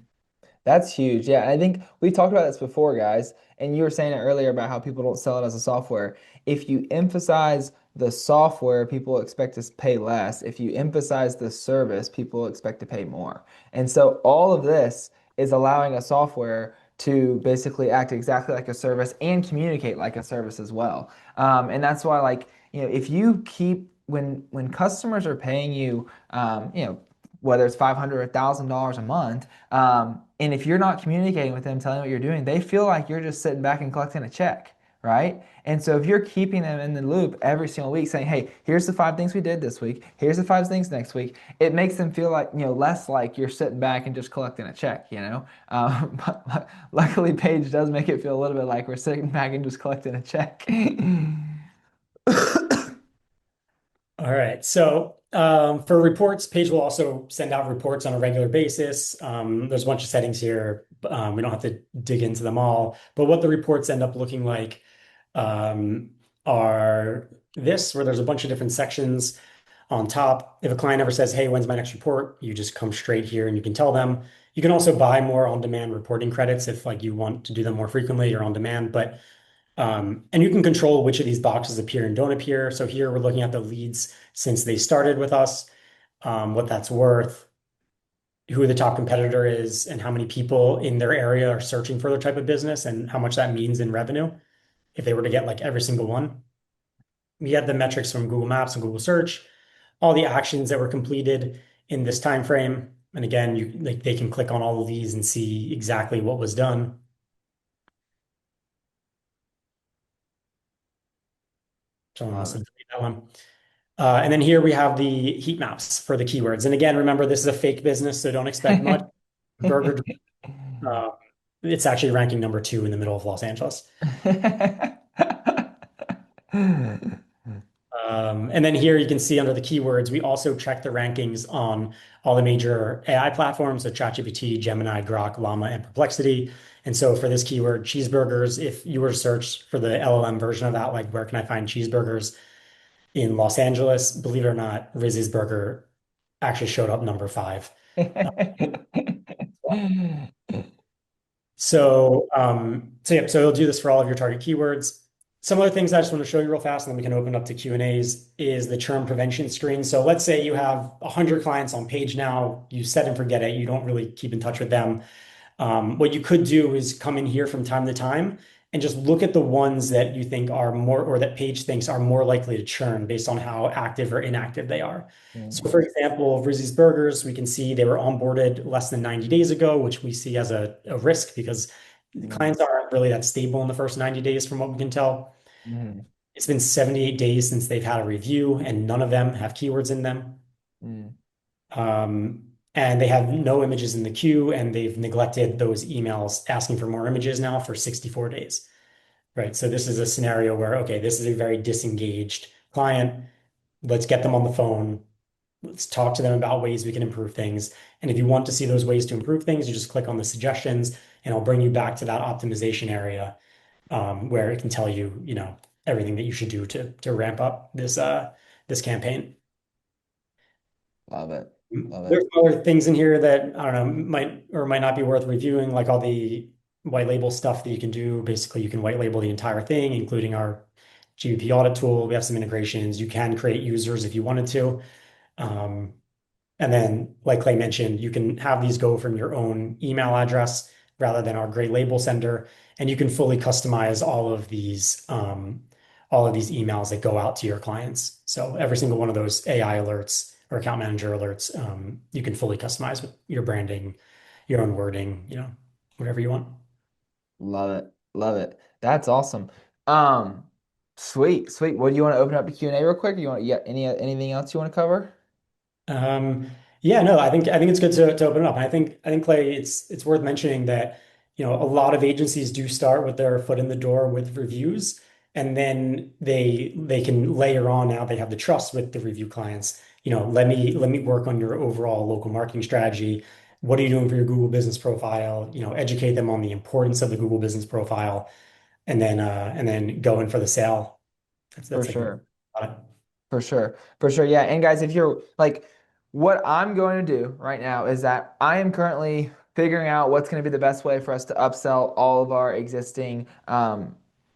That's huge. Yeah, I think we talked about this before, guys, and you were saying it earlier about how people don't sell it as a software. If you emphasize the software, people expect to pay less. If you emphasize the service, people expect to pay more. And so all of this is allowing a software to basically act exactly like a service and communicate like a service as well. And that's why, like, if you keep when customers are paying you, whether it's 500 or $1,000 a month, and if you're not communicating with them, telling what you're doing, they feel like you're just sitting back and collecting a check, right? And so if you're keeping them in the loop every single week, saying, "Hey, here's the 5 things we did this week. Here's the 5 things next week," it makes them feel like less like you're sitting back and just collecting a check. But luckily, Paige does make it feel a little bit like we're sitting back and just collecting a check. All right. So for reports, Paige will also send out reports on a regular basis. There's a bunch of settings here. We don't have to dig into them all. But what the reports end up looking like are this, where there's a bunch of different sections on top. If a client ever says, "Hey, when's my next report?" You just come straight here and you can tell them. You can also buy more on-demand reporting credits if like you want to do them more frequently or on demand. But and you can control which of these boxes appear and don't appear. So here we're looking at the leads since they started with us, what that's worth, who the top competitor is, and how many people in their area are searching for their type of business and how much that means in revenue if they were to get like every single one. We had the metrics from Google Maps and Google Search, all the actions that were completed in this time frame. And again, you like they can click on all of these and see exactly what was done. So I'm going Love to it. delete that one. And then here we have the heat maps for the keywords. And again, remember, this is a fake business, so don't expect much. Burger, uh, it's actually ranking number 2 in the middle of Los Angeles. And then here you can see under the keywords, we also check the rankings on all the major AI platforms, so ChatGPT, Gemini, Grok, Llama, and Perplexity. And so for this keyword, cheeseburgers, if you were to search for the LLM version of that, like where can I find cheeseburgers in Los Angeles, believe it or not, Rizzy's Burger actually showed up number 5. So yeah, so you'll do this for all of your target keywords. Some other things I just want to show you real fast, and then we can open up to Q&As, is the churn prevention screen. So let's say you have 100 clients on page now, you set and forget it, you don't really keep in touch with them. What you could do is come in here from time to time and just look at the ones that you think are more, or that Page thinks are more likely to churn based on how active or inactive they are. So, Mhm, for example, Rizzy's Burgers, we can see they were onboarded less than 90 days ago, which we see as a risk because mhm, clients aren't really that stable in the first 90 days, from what we can tell. mhm, It's been 78 days since they've had a review, and none of them have keywords in them. mhm. And they have no images in the queue, and they've neglected those emails asking for more images now for 64 days, right? So this is a scenario where, okay, this is a very disengaged client. Let's get them on the phone. Let's talk to them about ways we can improve things. And if you want to see those ways to improve things, you just click on the suggestions, and I'll bring you back to that optimization area where it can tell you, everything that you should do to ramp up this campaign. Love it. Love There's it. some other things in here that I don't know might or might not be worth reviewing, like all the white label stuff that you can do. Basically, you can white label the entire thing, including our GBP audit tool. We have some integrations. You can create users if you wanted to. Um, and then, like Clay mentioned, you can have these go from your own email address rather than our gray label sender, and you can fully customize all of these emails that go out to your clients. So every single one of those AI alerts or account manager alerts, you can fully customize with your branding, your own wording, whatever you want. Love it. Love it. That's awesome. Um, Sweet, sweet. What do you want to open up the Q&A real quick? Or you want yeah, anything else you want to cover? Um, yeah, no, I think it's good to open it up. And I think Clay, it's worth mentioning that, a lot of agencies do start with their foot in the door with reviews, and then they can layer on now they have the trust with the review clients. Let me work on your overall local marketing strategy. What are you doing for your Google business profile? Educate them on the importance of the Google business profile, and then go in for the sale. For That's like sure. uh, For sure. For sure. Yeah. And guys, if you're like, what I'm going to do right now is that I am currently figuring out what's going to be the best way for us to upsell all of our existing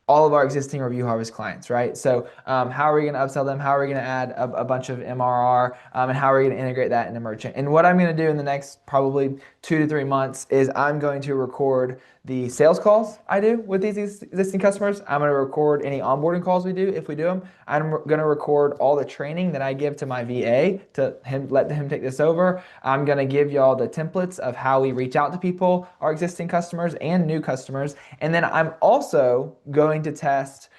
Review Harvest clients, right? So, how are we going to upsell them? How are we going to add a bunch of MRR? And how are we going to integrate that into Merchant? And what I'm going to do in the next probably 2 to 3 months is I'm going to record the sales calls I do with these existing customers. I'm going to record any onboarding calls we do if we do them. I'm going to record all the training that I give to my VA to let him take this over. I'm going to give y'all the templates of how we reach out to people, our existing customers and new customers. And then I'm also going to test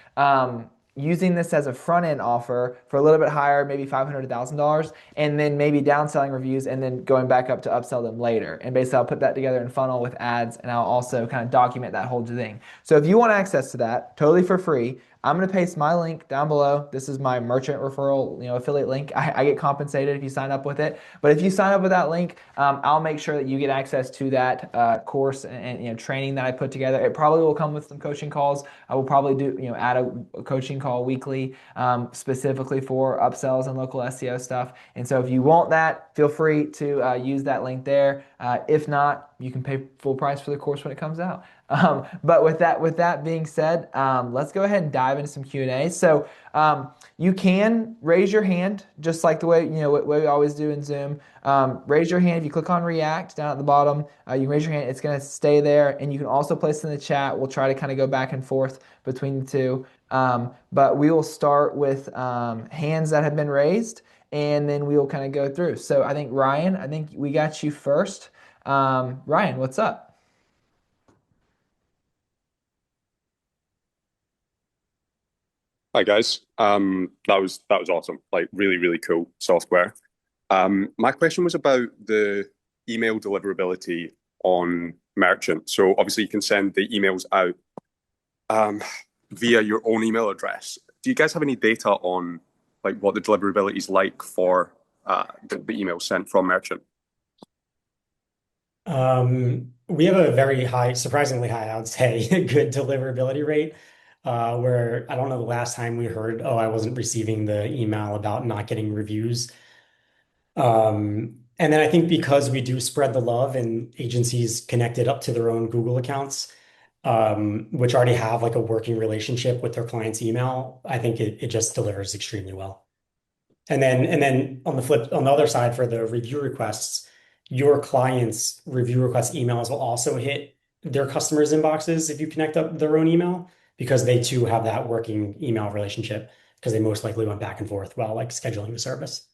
using this as a front end offer for a little bit higher, maybe $500 to $1,000, and then maybe downselling reviews and then going back up to upsell them later. And basically, I'll put that together in funnel with ads, and I'll also kind of document that whole thing. So if you want access to that totally for free, I'm going to paste my link down below. This is my merchant referral, affiliate link. I get compensated if you sign up with it. But if you sign up with that link, I'll make sure that you get access to that course and training that I put together. It probably will come with some coaching calls. I will probably do add a coaching call weekly specifically for upsells and local SEO stuff. And so if you want that, feel free to use that link there. If not, you can pay full price for the course when it comes out. But with that being said, let's go ahead and dive into some Q&A. So you can raise your hand just like the way what we always do in Zoom. Raise your hand if you click on React down at the bottom. You can raise your hand. It's going to stay there, and you can also place it in the chat. We'll try to kind of go back and forth between the two. But we will start with hands that have been raised, and then we will kind of go through. So I think Ryan, I think we got you first. Ryan, what's up? Hi guys. That was awesome. Like really, really cool software. My question was about the email deliverability on Merchant. So obviously you can send the emails out um, via your own email address. Do you guys have any data on like what the deliverability is like for the emails sent from Merchant? We have a very high, surprisingly high, I would say, good deliverability rate. Where I don't know the last time we heard, oh, I wasn't receiving the email about not getting reviews. And then I think because we do spread the love and agencies connected up to their own Google accounts, which already have like a working relationship with their client's email, I think it just delivers extremely well. And then on the other side for the review requests, your clients' review request emails will also hit their customers' inboxes if you connect up their own email because they too have that working email relationship because they most likely went back and forth while like scheduling the service.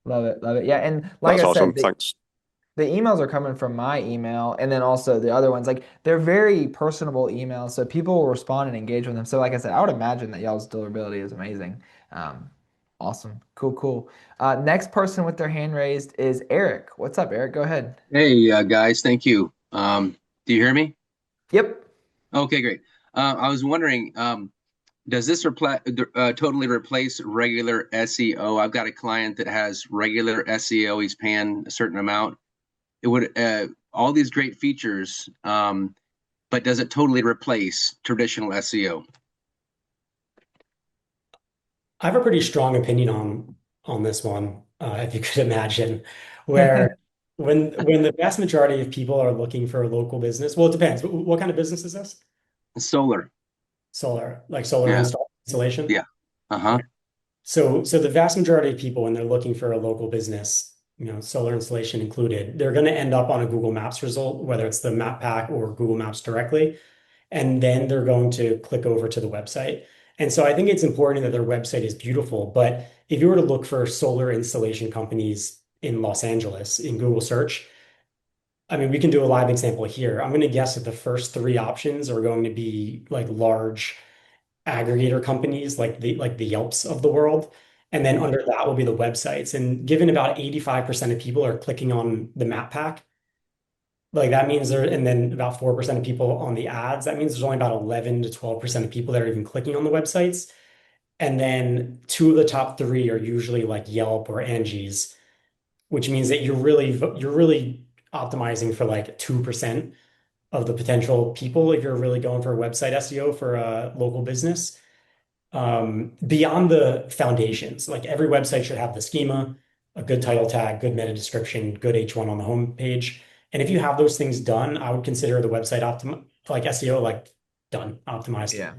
Love it, love it. Yeah, and like That's I said, awesome. the Thanks. the emails are coming from my email, and then also the other ones. Like they're very personable emails, so people will respond and engage with them. So, like I said, I would imagine that y'all's deliverability is amazing. Um, awesome, cool, cool. Next person with their hand raised is Eric. What's up, Eric? Go ahead. Hey, guys, thank you. Do you hear me? Yep. Okay, great. I was wondering, does this totally replace regular SEO? I've got a client that has regular SEO. He's paying a certain amount. It would all these great features, but does it totally replace traditional SEO? I have a pretty strong opinion on this one, if you could imagine, where when the vast majority of people are looking for a local business, well, it depends. What kind of business is this? Solar. Solar, like solar Yeah, installation? yeah. Uh-huh. Okay. So the vast majority of people, when they're looking for a local business, solar installation included, they're going to end up on a Google Maps result, whether it's the map pack or Google Maps directly, and then they're going to click over to the website. And so I think it's important that their website is beautiful. But if you were to look for solar installation companies in Los Angeles in Google search, I mean, we can do a live example here. I'm going to guess that the first three options are going to be like large aggregator companies, like the Yelps of the world. And then under that will be the websites. And given about 85% of people are clicking on the map pack, like that means there, and then about 4% of people on the ads, that means there's only about 11 to 12% of people that are even clicking on the websites. And then two of the top three are usually like Yelp or Angie's, which means that you're really optimizing for like 2% of the potential people if you're really going for website SEO for a local business. Beyond the foundations, like every website should have the schema, a good title tag, good meta description, good H1 on the home page. And if you have those things done, I would consider the website like SEO, like done, optimized. Yeah.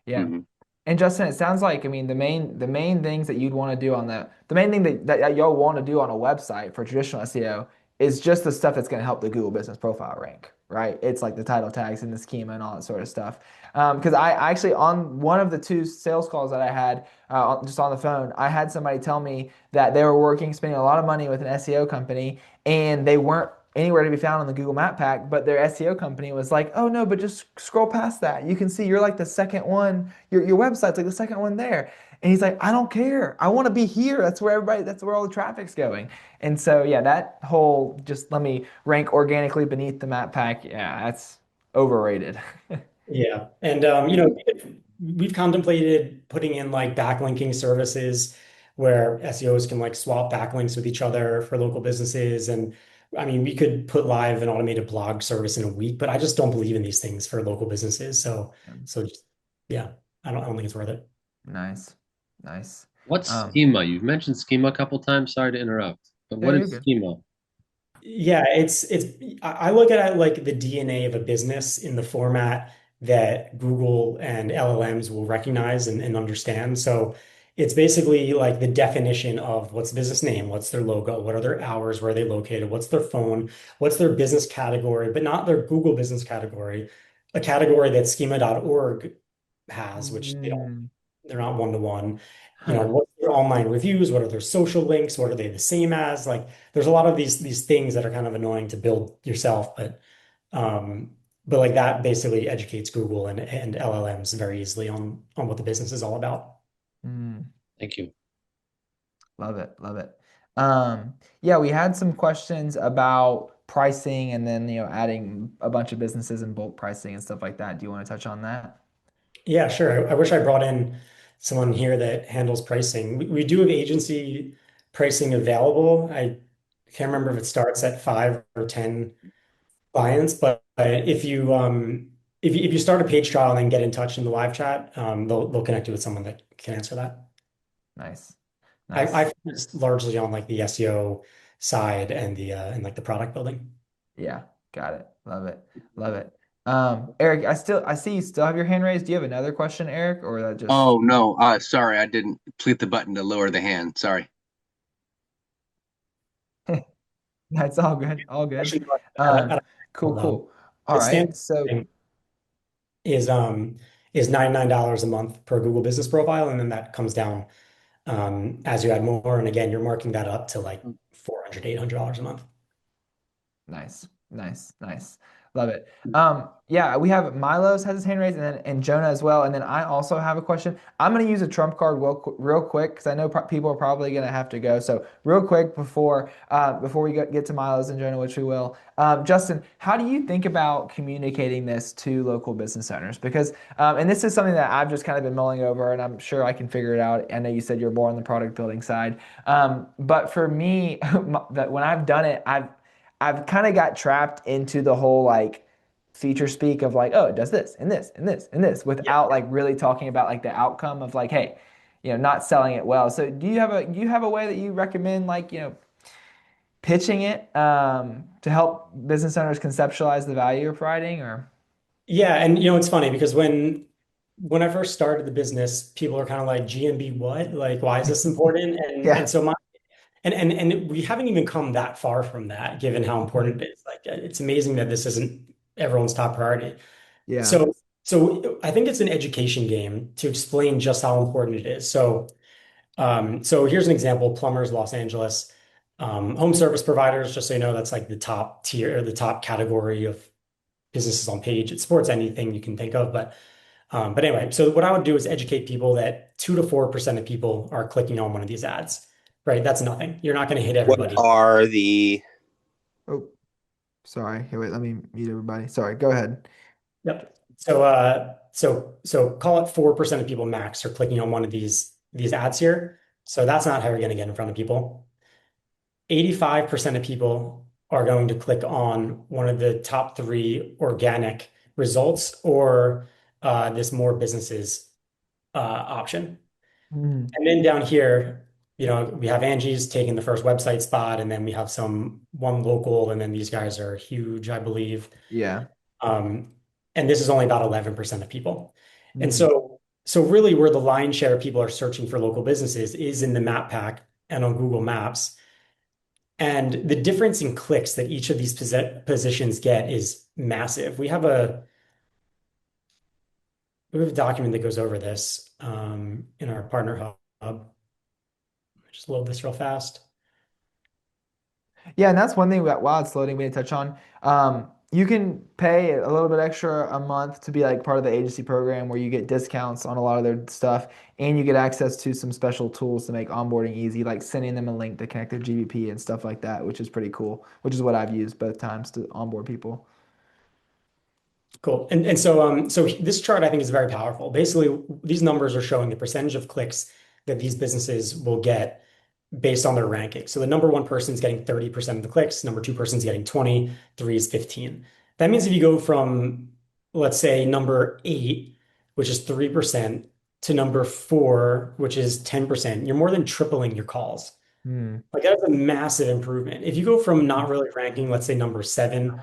Yeah. Hmm. And Justin, it sounds like, I mean, the main things that you'd want to do on the main thing that y'all want to do on a website for traditional SEO is just the stuff that's going to help the Google Business Profile rank, right? It's like the title tags and the schema and all that sort of stuff. Because I actually, on one of the two sales calls that I had just on the phone, I had somebody tell me that they were spending a lot of money with an SEO company, and they weren't anywhere to be found on the Google Map Pack, but their SEO company was like, oh no, but just scroll past that. You can see you're like the second one, your website's like the second one there. And he's like, I don't care. I want to be here. That's where all the traffic's going. And so, yeah, that whole just let me rank organically beneath the map pack, yeah, that's overrated. Yeah. And we've contemplated putting in like backlinking services where SEOs can like swap backlinks with each other for local businesses. And I mean, we could put live an automated blog service in a week, but I just don't believe in these things for local businesses. So just, yeah, I don't think it's worth it. Nice. Nice. What's Um, schema? You've mentioned schema a couple times. Sorry to interrupt, but yeah, what you're is good. schema? Yeah, I look at it like the DNA of a business in the format that Google and LLMs will recognize and understand. So it's basically like the definition of what's the business name, what's their logo, what are their hours, where are they located, what's their phone, what's their business category, but not their Google business category, a category that schema.org has, which Mm. they're not one to one. Huh. What's their online reviews? What are their social links? What are they the same as? Like, there's a lot of these things that are kind of annoying to build yourself, um, but like that basically educates Google and LLMs very easily on what the business is all about. Mm. Thank you. Love it. Love it. Yeah, we had some questions about pricing and then, adding a bunch of businesses and bulk pricing and stuff like that. Do you want to touch on that? Yeah, sure. I wish I brought in someone here that handles pricing. We do have agency pricing available. I can't remember if it starts at 5 or 10 clients, but if you start a page trial and then get in touch in the live chat, they'll connect you with someone that can answer that. Nice. I Nice. focus largely on like the SEO side and like the product building. Yeah, got it. Love it. Love it. Eric, I see you still have your hand raised. Do you have another question, Eric, or that just Oh no, sorry, I didn't click the button to lower the hand. Sorry. that's all good. All good. Actually, Um, at a cool, though, cool. All the right. standard So thing is $99 a month per Google Business Profile, and then that comes down as you add more. And again, you're marking that up to like 400, $800 a month. nice, nice, nice. Love it. Yeah, we have Milo's has his hand raised, and Jonah as well. And then I also have a question. I'm gonna use a trump card real quick because I know people are probably gonna have to go. So real quick before we get to Milo's and Jonah, which we will. Justin, how do you think about communicating this to local business owners? Because and this is something that I've just kind of been mulling over, and I'm sure I can figure it out. I know you said you're more on the product building side, but for me, that when I've done it, I've kind of got trapped into the whole like feature speak of like, oh, it does this and this and this and this without like really talking about like the outcome of like, hey, not selling it well. So do you have a way that you recommend like, pitching it to help business owners conceptualize the value you're providing or Yeah, and it's funny because when I first started the business, people are kind of like GMB what? Like, why is this important? And yeah. so and we haven't even come that far from that, given how important Mhm. it is. Like, it's amazing that this isn't everyone's top priority. Yeah. So I think it's an education game to explain just how important it is. So here's an example: Plumbers, Los Angeles. Home service providers, just so you know, that's like the top tier or the top category of businesses on page. It supports anything you can think of, but anyway, so what I would do is educate people that 2 to 4% of people are clicking on one of these ads, right? That's nothing. You're not going to hit What everybody. are the Oh, sorry. Here, wait, let me mute everybody. Sorry, go ahead. Yep. So call it 4% of people max are clicking on one of these ads here. So that's not how you're going to get in front of people. 85% of people are going to click on one of the top three organic results or this more businesses option. Mm, And then down here, we have Angie's taking the first website spot, and then we have one local, and then these guys are huge, I believe. yeah. Um, and this is only about 11% of people. And Mm, so really where the lion's share of people are searching for local businesses is in the map pack and on Google Maps. And the difference in clicks that each of these positions get is massive. We have a document that goes over this in our partner hub. Just load this real fast. yeah, and that's one thing that while it's loading, we need to touch on. You can pay a little bit extra a month to be like part of the agency program where you get discounts on a lot of their stuff and you get access to some special tools to make onboarding easy, like sending them a link to connect their GBP and stuff like that, which is pretty cool, which is what I've used both times to onboard people. Cool. And so this chart I think is very powerful. Basically, these numbers are showing the percentage of clicks that these businesses will get based on their ranking. So the number one person is getting 30% of the clicks, number two person is getting 20, three is 15. That means if you go from, let's say, number eight, which is 3%, to number four, which is 10%, you're more than tripling your calls. Hmm. Like that's a massive improvement. If you go from not really ranking, let's say number seven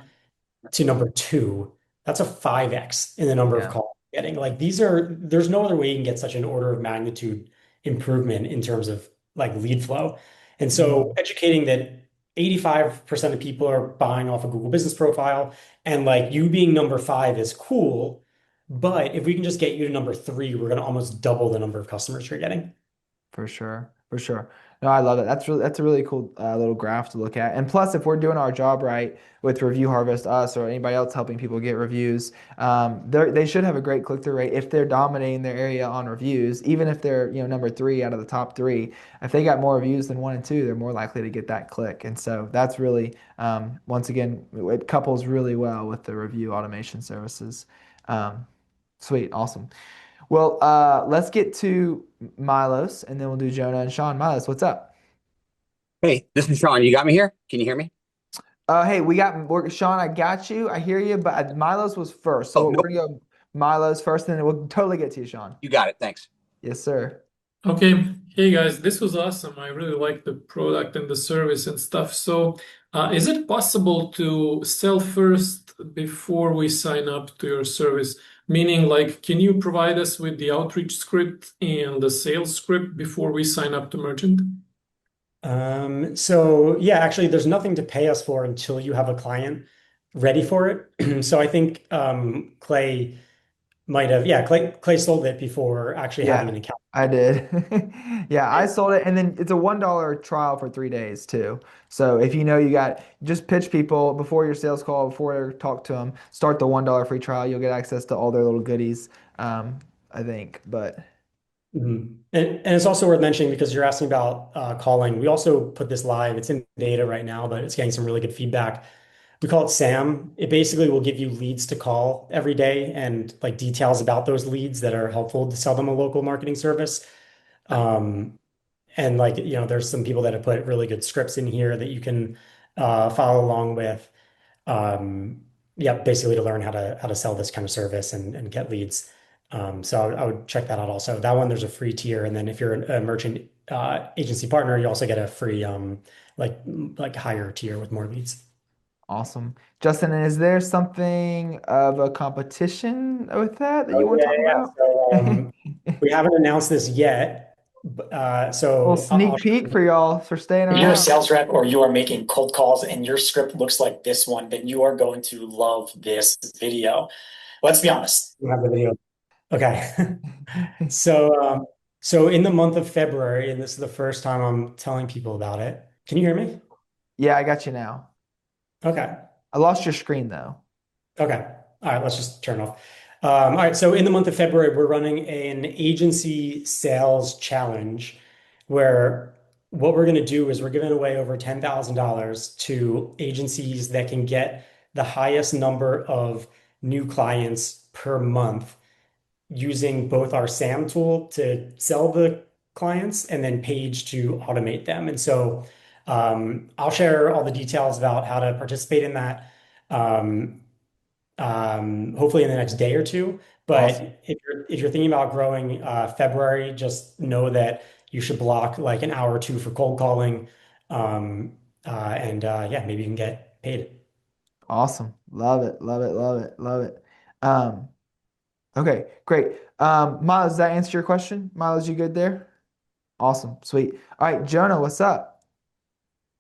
to number two, that's a 5x in the number of Yeah. calls you're getting. Like there's no other way you can get such an order of magnitude improvement in terms of like lead flow. And so Hmm. educating that 85% of people are buying off a Google Business Profile and like you being number five is cool. But if we can just get you to number three, we're going to almost double the number of customers you're getting. For sure, for sure. No, I love it. That's a really cool little graph to look at. And plus, if we're doing our job right with Review Harvest, us or anybody else helping people get reviews, they should have a great click-through rate if they're dominating their area on reviews. Even if they're number three out of the top three, if they got more reviews than one and two, they're more likely to get that click. And so that's really once again it couples really well with the review automation services. Um, Sweet, awesome. Well, let's get to Milos, and then we'll do Jonah and Sean. Milos, what's up? Hey, this is Sean. You got me here? Can you hear me? Hey, Sean. I got you. I hear you, but Milos was first, so Oh, we're nope. gonna go Milos first, and then we'll totally get to you, Sean. You got it. Thanks. Yes, sir. Okay, hey guys, this was awesome. I really like the product and the service and stuff. So, is it possible to sell first before we sign up to your service? Meaning, like, can you provide us with the outreach script and the sales script before we sign up to merchant? So yeah, actually, there's nothing to pay us for until you have a client ready for it. So I think Clay might have, yeah, Clay sold it before actually having an Yeah, account. I did. Yeah, I sold it, and then it's a $1 trial for 3 days too. So if you got just pitch people before your sales call, before you talk to them, start the $1 free trial. You'll get access to all their little goodies. I think, but. Mhm. And it's also worth mentioning because you're asking about calling. We also put this live. It's in beta right now, but it's getting some really good feedback. We call it SAM. It basically will give you leads to call every day and like details about those leads that are helpful to sell them a local marketing service. Um, and like, there's some people that have put really good scripts in here that you can follow along with. Um, yeah, basically to learn how to sell this kind of service and get leads. So I would check that out also. That one, there's a free tier, and then if you're a merchant agency partner, you also get a free like higher tier with more leads. Awesome. Justin, is there something of a competition with that you Oh want to yeah, talk yeah. about? So we haven't announced this yet. Little So sneak peek for y'all for staying If you're a around. sales rep or you are making cold calls and your script looks like this one, then you are going to love this video. Let's be honest. we have the video. Okay. So in the month of February, and this is the first time I'm telling people about it. Can you hear me? Yeah, I got you now. Okay. I lost your screen though. Okay. All right, let's just turn off. All right, so in the month of February, we're running an agency sales challenge where what we're going to do is we're giving away over $10,000 to agencies that can get the highest number of new clients per month using both our SAM tool to sell the clients and then Page to automate them. And so I'll share all the details about how to participate in that. Um, hopefully in the next day or two. Awesome. But if you're thinking about growing February, just know that you should block like an hour or two for cold calling. Yeah, maybe you can get paid. Awesome. Love it. Love it. Love it. Love it. Um, okay, great. Miles, does that answer your question? Miles, you good there? Awesome. Sweet. All right, Jonah, what's up?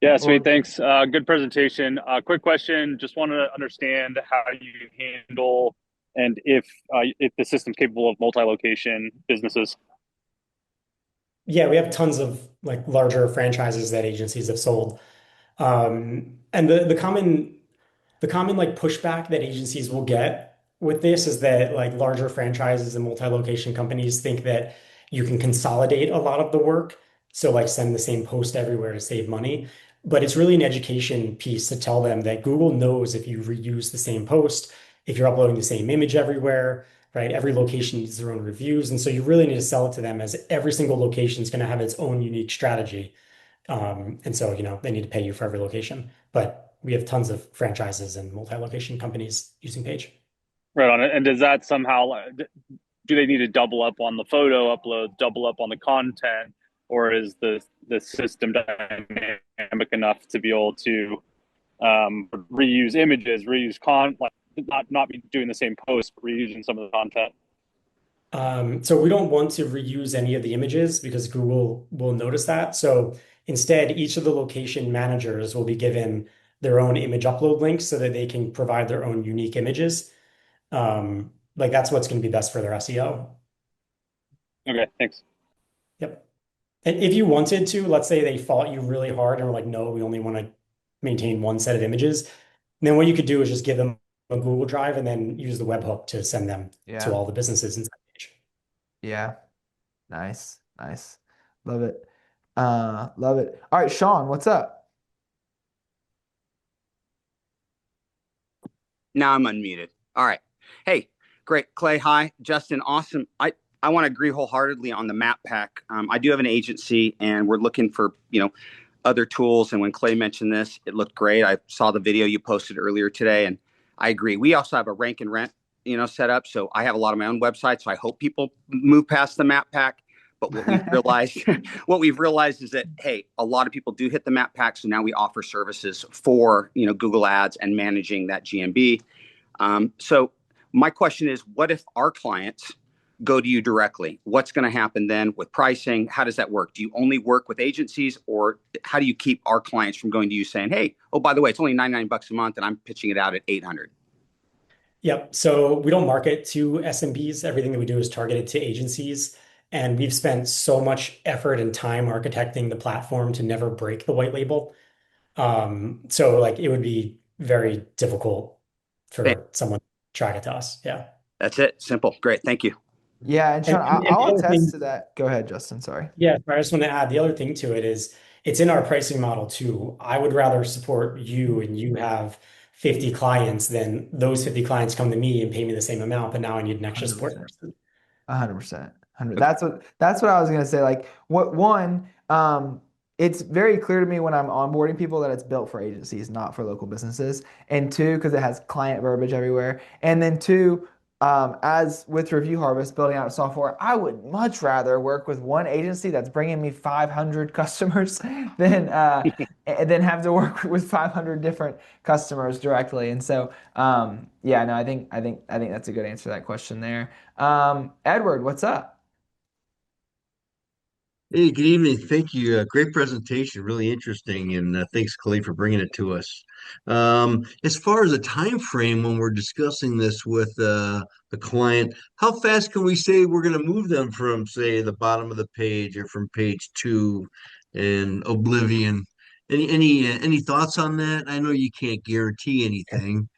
Yeah, sweet. Or Thanks. Good presentation. Quick question. Just want to understand how you handle and if the system's capable of multi-location businesses. Yeah, we have tons of like larger franchises that agencies have sold. And the common like pushback that agencies will get with this is that like larger franchises and multi-location companies think that you can consolidate a lot of the work. So like send the same post everywhere to save money. But it's really an education piece to tell them that Google knows if you reuse the same post, if you're uploading the same image everywhere, right? Every location needs their own reviews. And so you really need to sell it to them as every single location is going to have its own unique strategy. And so, they need to pay you for every location. But we have tons of franchises and multi-location companies using Page. Right on it. And does that somehow, do they need to double up on the photo upload, double up on the content, or is the system dynamic enough to be able to reuse images, reuse like not be doing the same post, but reusing some of the content? So we don't want to reuse any of the images because Google will notice that. So instead, each of the location managers will be given their own image upload links so that they can provide their own unique images. Like that's what's going to be best for their SEO. Okay, thanks. Yep. And if you wanted to, let's say they fought you really hard and were like, no, we only want to maintain one set of images. Then what you could do is just give them a Google Drive and then use the webhook to send them to yeah. all the businesses inside Page. Yeah. Nice. Nice. Love it. Love it. All right, Sean, what's up? Now I'm unmuted. All right. Hey, great. Clay, hi. Justin, awesome. I want to agree wholeheartedly on the map pack. I do have an agency and we're looking for, other tools. And when Clay mentioned this, it looked great. I saw the video you posted earlier today and I agree. We also have a rank and rent, set up. So I have a lot of my own websites. So I hope people move past the map pack. But what we've realized, is that, hey, a lot of people do hit the map pack. So now we offer services for, Google Ads and managing that GMB. So my question is, what if our clients go to you directly? What's going to happen then with pricing? How does that work? Do you only work with agencies, or how do you keep our clients from going to you saying, hey, oh, by the way, it's only $99 a month and I'm pitching it out at 800? Yep. So we don't market to SMBs. Everything that we do is targeted to agencies. And we've spent so much effort and time architecting the platform to never break the white label. So like it would be very difficult for someone to track it to us. Yeah. That's it. Simple. Great. Thank you. Yeah, and And, Sean, and I'll the other attest thing, to that. Go ahead, Justin. Sorry. yeah, I just want to add the other thing to it is it's in our pricing model too. I would rather support you and you have 50 clients than those 50 clients come to me and pay me the same amount, but now I need an extra support 100%. person. 100%. 100. Okay. That's what I was gonna say. Like, what one, it's very clear to me when I'm onboarding people that it's built for agencies, not for local businesses. And two, because it has client verbiage everywhere. And then two, as with Review Harvest, building out software, I would much rather work with one agency that's bringing me 500 customers than have to work with 500 different customers directly. And so, yeah, no, I think that's a good answer to that question there. Edward, what's up? Hey, good evening. Thank you. Great presentation, really interesting, and thanks, Clay, for bringing it to us. As far as a time frame when we're discussing this with the client, how fast can we say we're going to move them from, say, the bottom of the page or from page two and oblivion Any thoughts on that? I know you can't guarantee anything.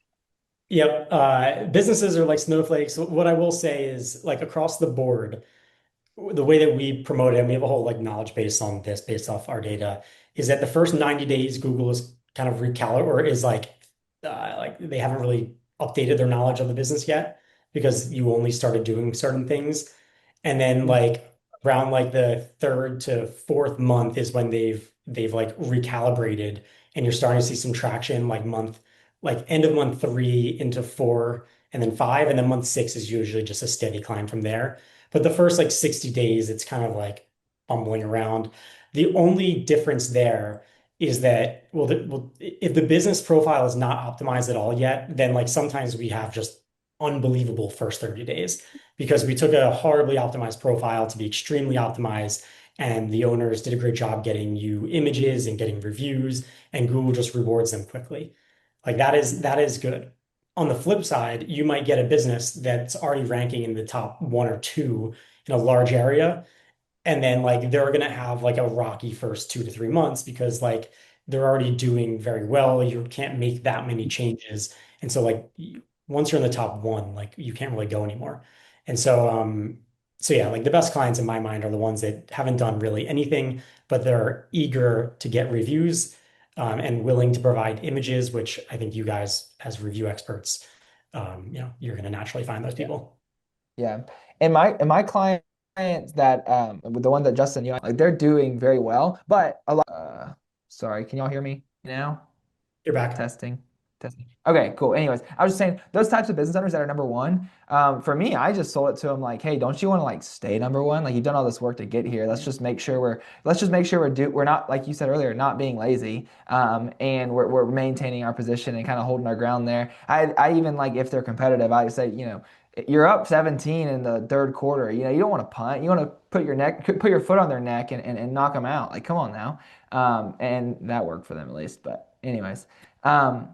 Yep. Businesses are like snowflakes. What I will say is like across the board, the way that we promote it, and we have a whole like knowledge base on this based off our data, is that the first 90 days Google is kind of recalibrate or is like they haven't really updated their knowledge of the business yet because you only started doing certain things. And then like around like the third to fourth month is when they've like recalibrated and you're starting to see some traction like end of month three into four and then five, and then month six is usually just a steady climb from there. But the first like 60 days, it's kind of like bumbling around. The only difference there is that, if the business profile is not optimized at all yet, then like sometimes we have just unbelievable first 30 days because we took a horribly optimized profile to be extremely optimized. And the owners did a great job getting you images and getting reviews, and Google just rewards them quickly. Like that is good. On the flip side, you might get a business that's already ranking in the top one or two in a large area, and then like they're gonna have like a rocky first 2 to 3 months because like they're already doing very well. You can't make that many changes, and so like once you're in the top one, like you can't really go anymore. And so yeah, like the best clients in my mind are the ones that haven't done really anything, but they're eager to get reviews, and willing to provide images, which I think you guys as review experts, you're going to naturally find those Yeah. people. Yeah. And my clients that with the one that Justin, like they're doing very well, but a lot sorry, can y'all hear me now? You're back. Testing. Testing. Okay, cool. Anyways, I was just saying those types of business owners that are number one. For me, I just sold it to them like, hey, don't you want to like stay number one? Like you've done all this work to get here. Let's just make sure we're not, like you said earlier, not being lazy. And we're maintaining our position and kind of holding our ground there. I even like if they're competitive, I say, you're up 17 in the third quarter. You don't want to punt. You want to put your foot on their neck and knock them out. Like, come on now. And that worked for them at least. But anyways. Um,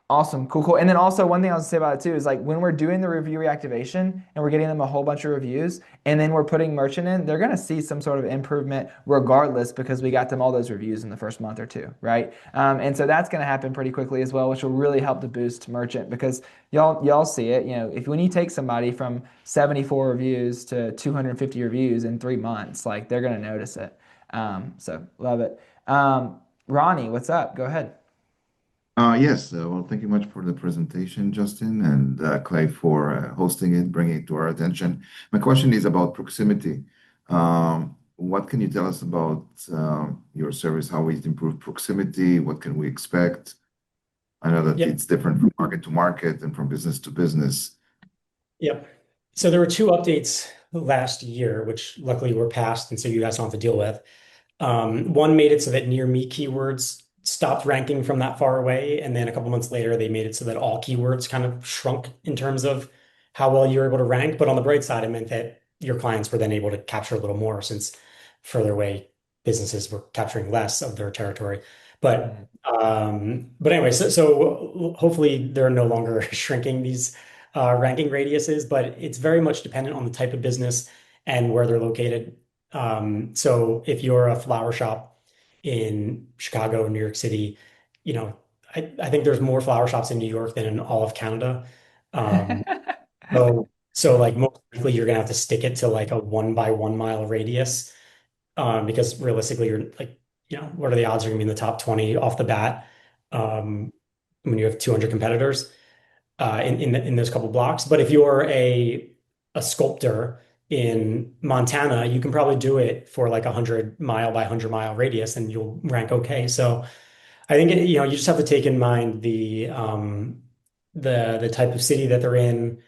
Awesome, cool, cool. And then also one thing I was gonna say about it too is like when we're doing the review reactivation and we're getting them a whole bunch of reviews and then we're putting merchant in, they're gonna see some sort of improvement regardless because we got them all those reviews in the first month or two, right? And so that's gonna happen pretty quickly as well, which will really help to boost merchant because y'all see it. If when you take somebody from 74 reviews to 250 reviews in 3 months, like they're gonna notice it. So love it. Ronnie, what's up? Go ahead. Yes, well, thank you much for the presentation, Justin, and Clay for hosting it, bringing it to our attention. My question is about proximity. What can you tell us about your service, how it improved proximity? What can we expect? I know that Yep. it's different from market to market and from business to business. Yep. So there were two updates last year, which luckily were passed, and so you guys don't have to deal with. One made it so that near me keywords stopped ranking from that far away. And then a couple months later, they made it so that all keywords kind of shrunk in terms of how well you're able to rank. But on the bright side, it meant that your clients were then able to capture a little more since further away businesses were capturing less of their territory. But anyway, so hopefully they're no longer shrinking these ranking radiuses, but it's very much dependent on the type of business and where they're located. So if you're a flower shop in Chicago, New York City, you know, I think there's more flower shops in New York than in all of Canada. Um, so like most likely you're gonna have to stick it to like a 1 by 1 mile radius, because realistically you're like, what are the odds you're gonna be in the top 20 off the bat, um, when you have 200 competitors in those couple blocks. But if you're a sculptor in Montana, you can probably do it for like 100 mile by 100 mile radius, and you'll rank okay. So I think you just have to take in mind the type of city that they're in,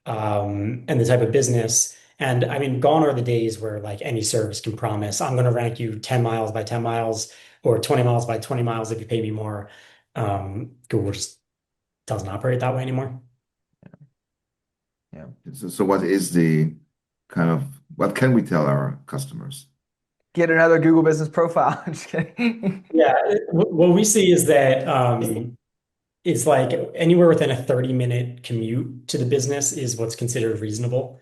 and the type of business. And I mean, gone are the days where like any service can promise, I'm going to rank you 10 miles by 10 miles or 20 miles by 20 miles if you pay me more. Google just doesn't operate that way anymore. Yeah. So what is the what can we tell our customers? Get another Google business profile. I'm just kidding. Yeah, what we see is that it's like anywhere within a 30-minute commute to the business is what's considered reasonable.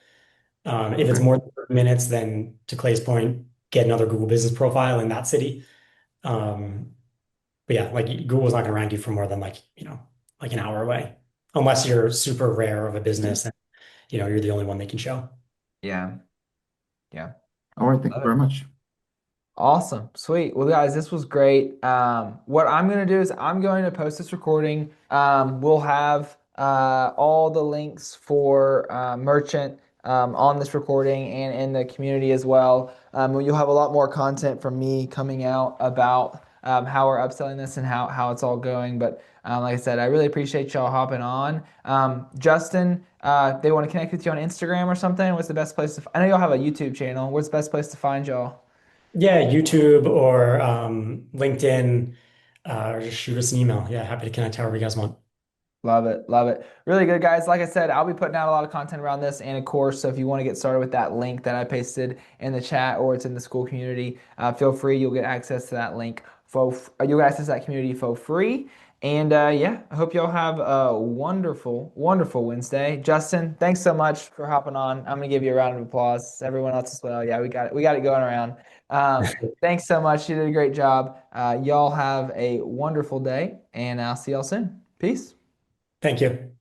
If it's Okay. more than 30 minutes, then to Clay's point, get another Google business profile in that city. Um, But yeah, like Google's not going to rank you for more than like, like an hour away, unless you're super rare of a business and, you're the only one they can show. Yeah. Yeah. All right, thank you Love it. very much. Awesome. Sweet. Well, guys, this was great. What I'm going to do is I'm going to post this recording. We'll have all the links for merchant on this recording and in the community as well. You'll have a lot more content from me coming out about how we're upselling this and how it's all going. But like I said, I really appreciate y'all hopping on. Justin, they want to connect with you on Instagram or something. What's the best place to? I know y'all have a YouTube channel. What's the best place to find y'all? Yeah, YouTube or LinkedIn, or just shoot us an email. Yeah, happy to connect however you guys want. Love it. Love it. Really good, guys. Like I said, I'll be putting out a lot of content around this and a course. So if you want to get started with that link that I pasted in the chat or it's in the school community, feel free. You'll get access to that link. You'll get access to that community for free. And yeah, I hope y'all have a wonderful, wonderful Wednesday. Justin, thanks so much for hopping on. I'm gonna give you a round of applause. Everyone else as well. Yeah, we got it. We got it going around. Thanks so much. You did a great job. Y'all have a wonderful day, and I'll see y'all soon. Peace. Thank you.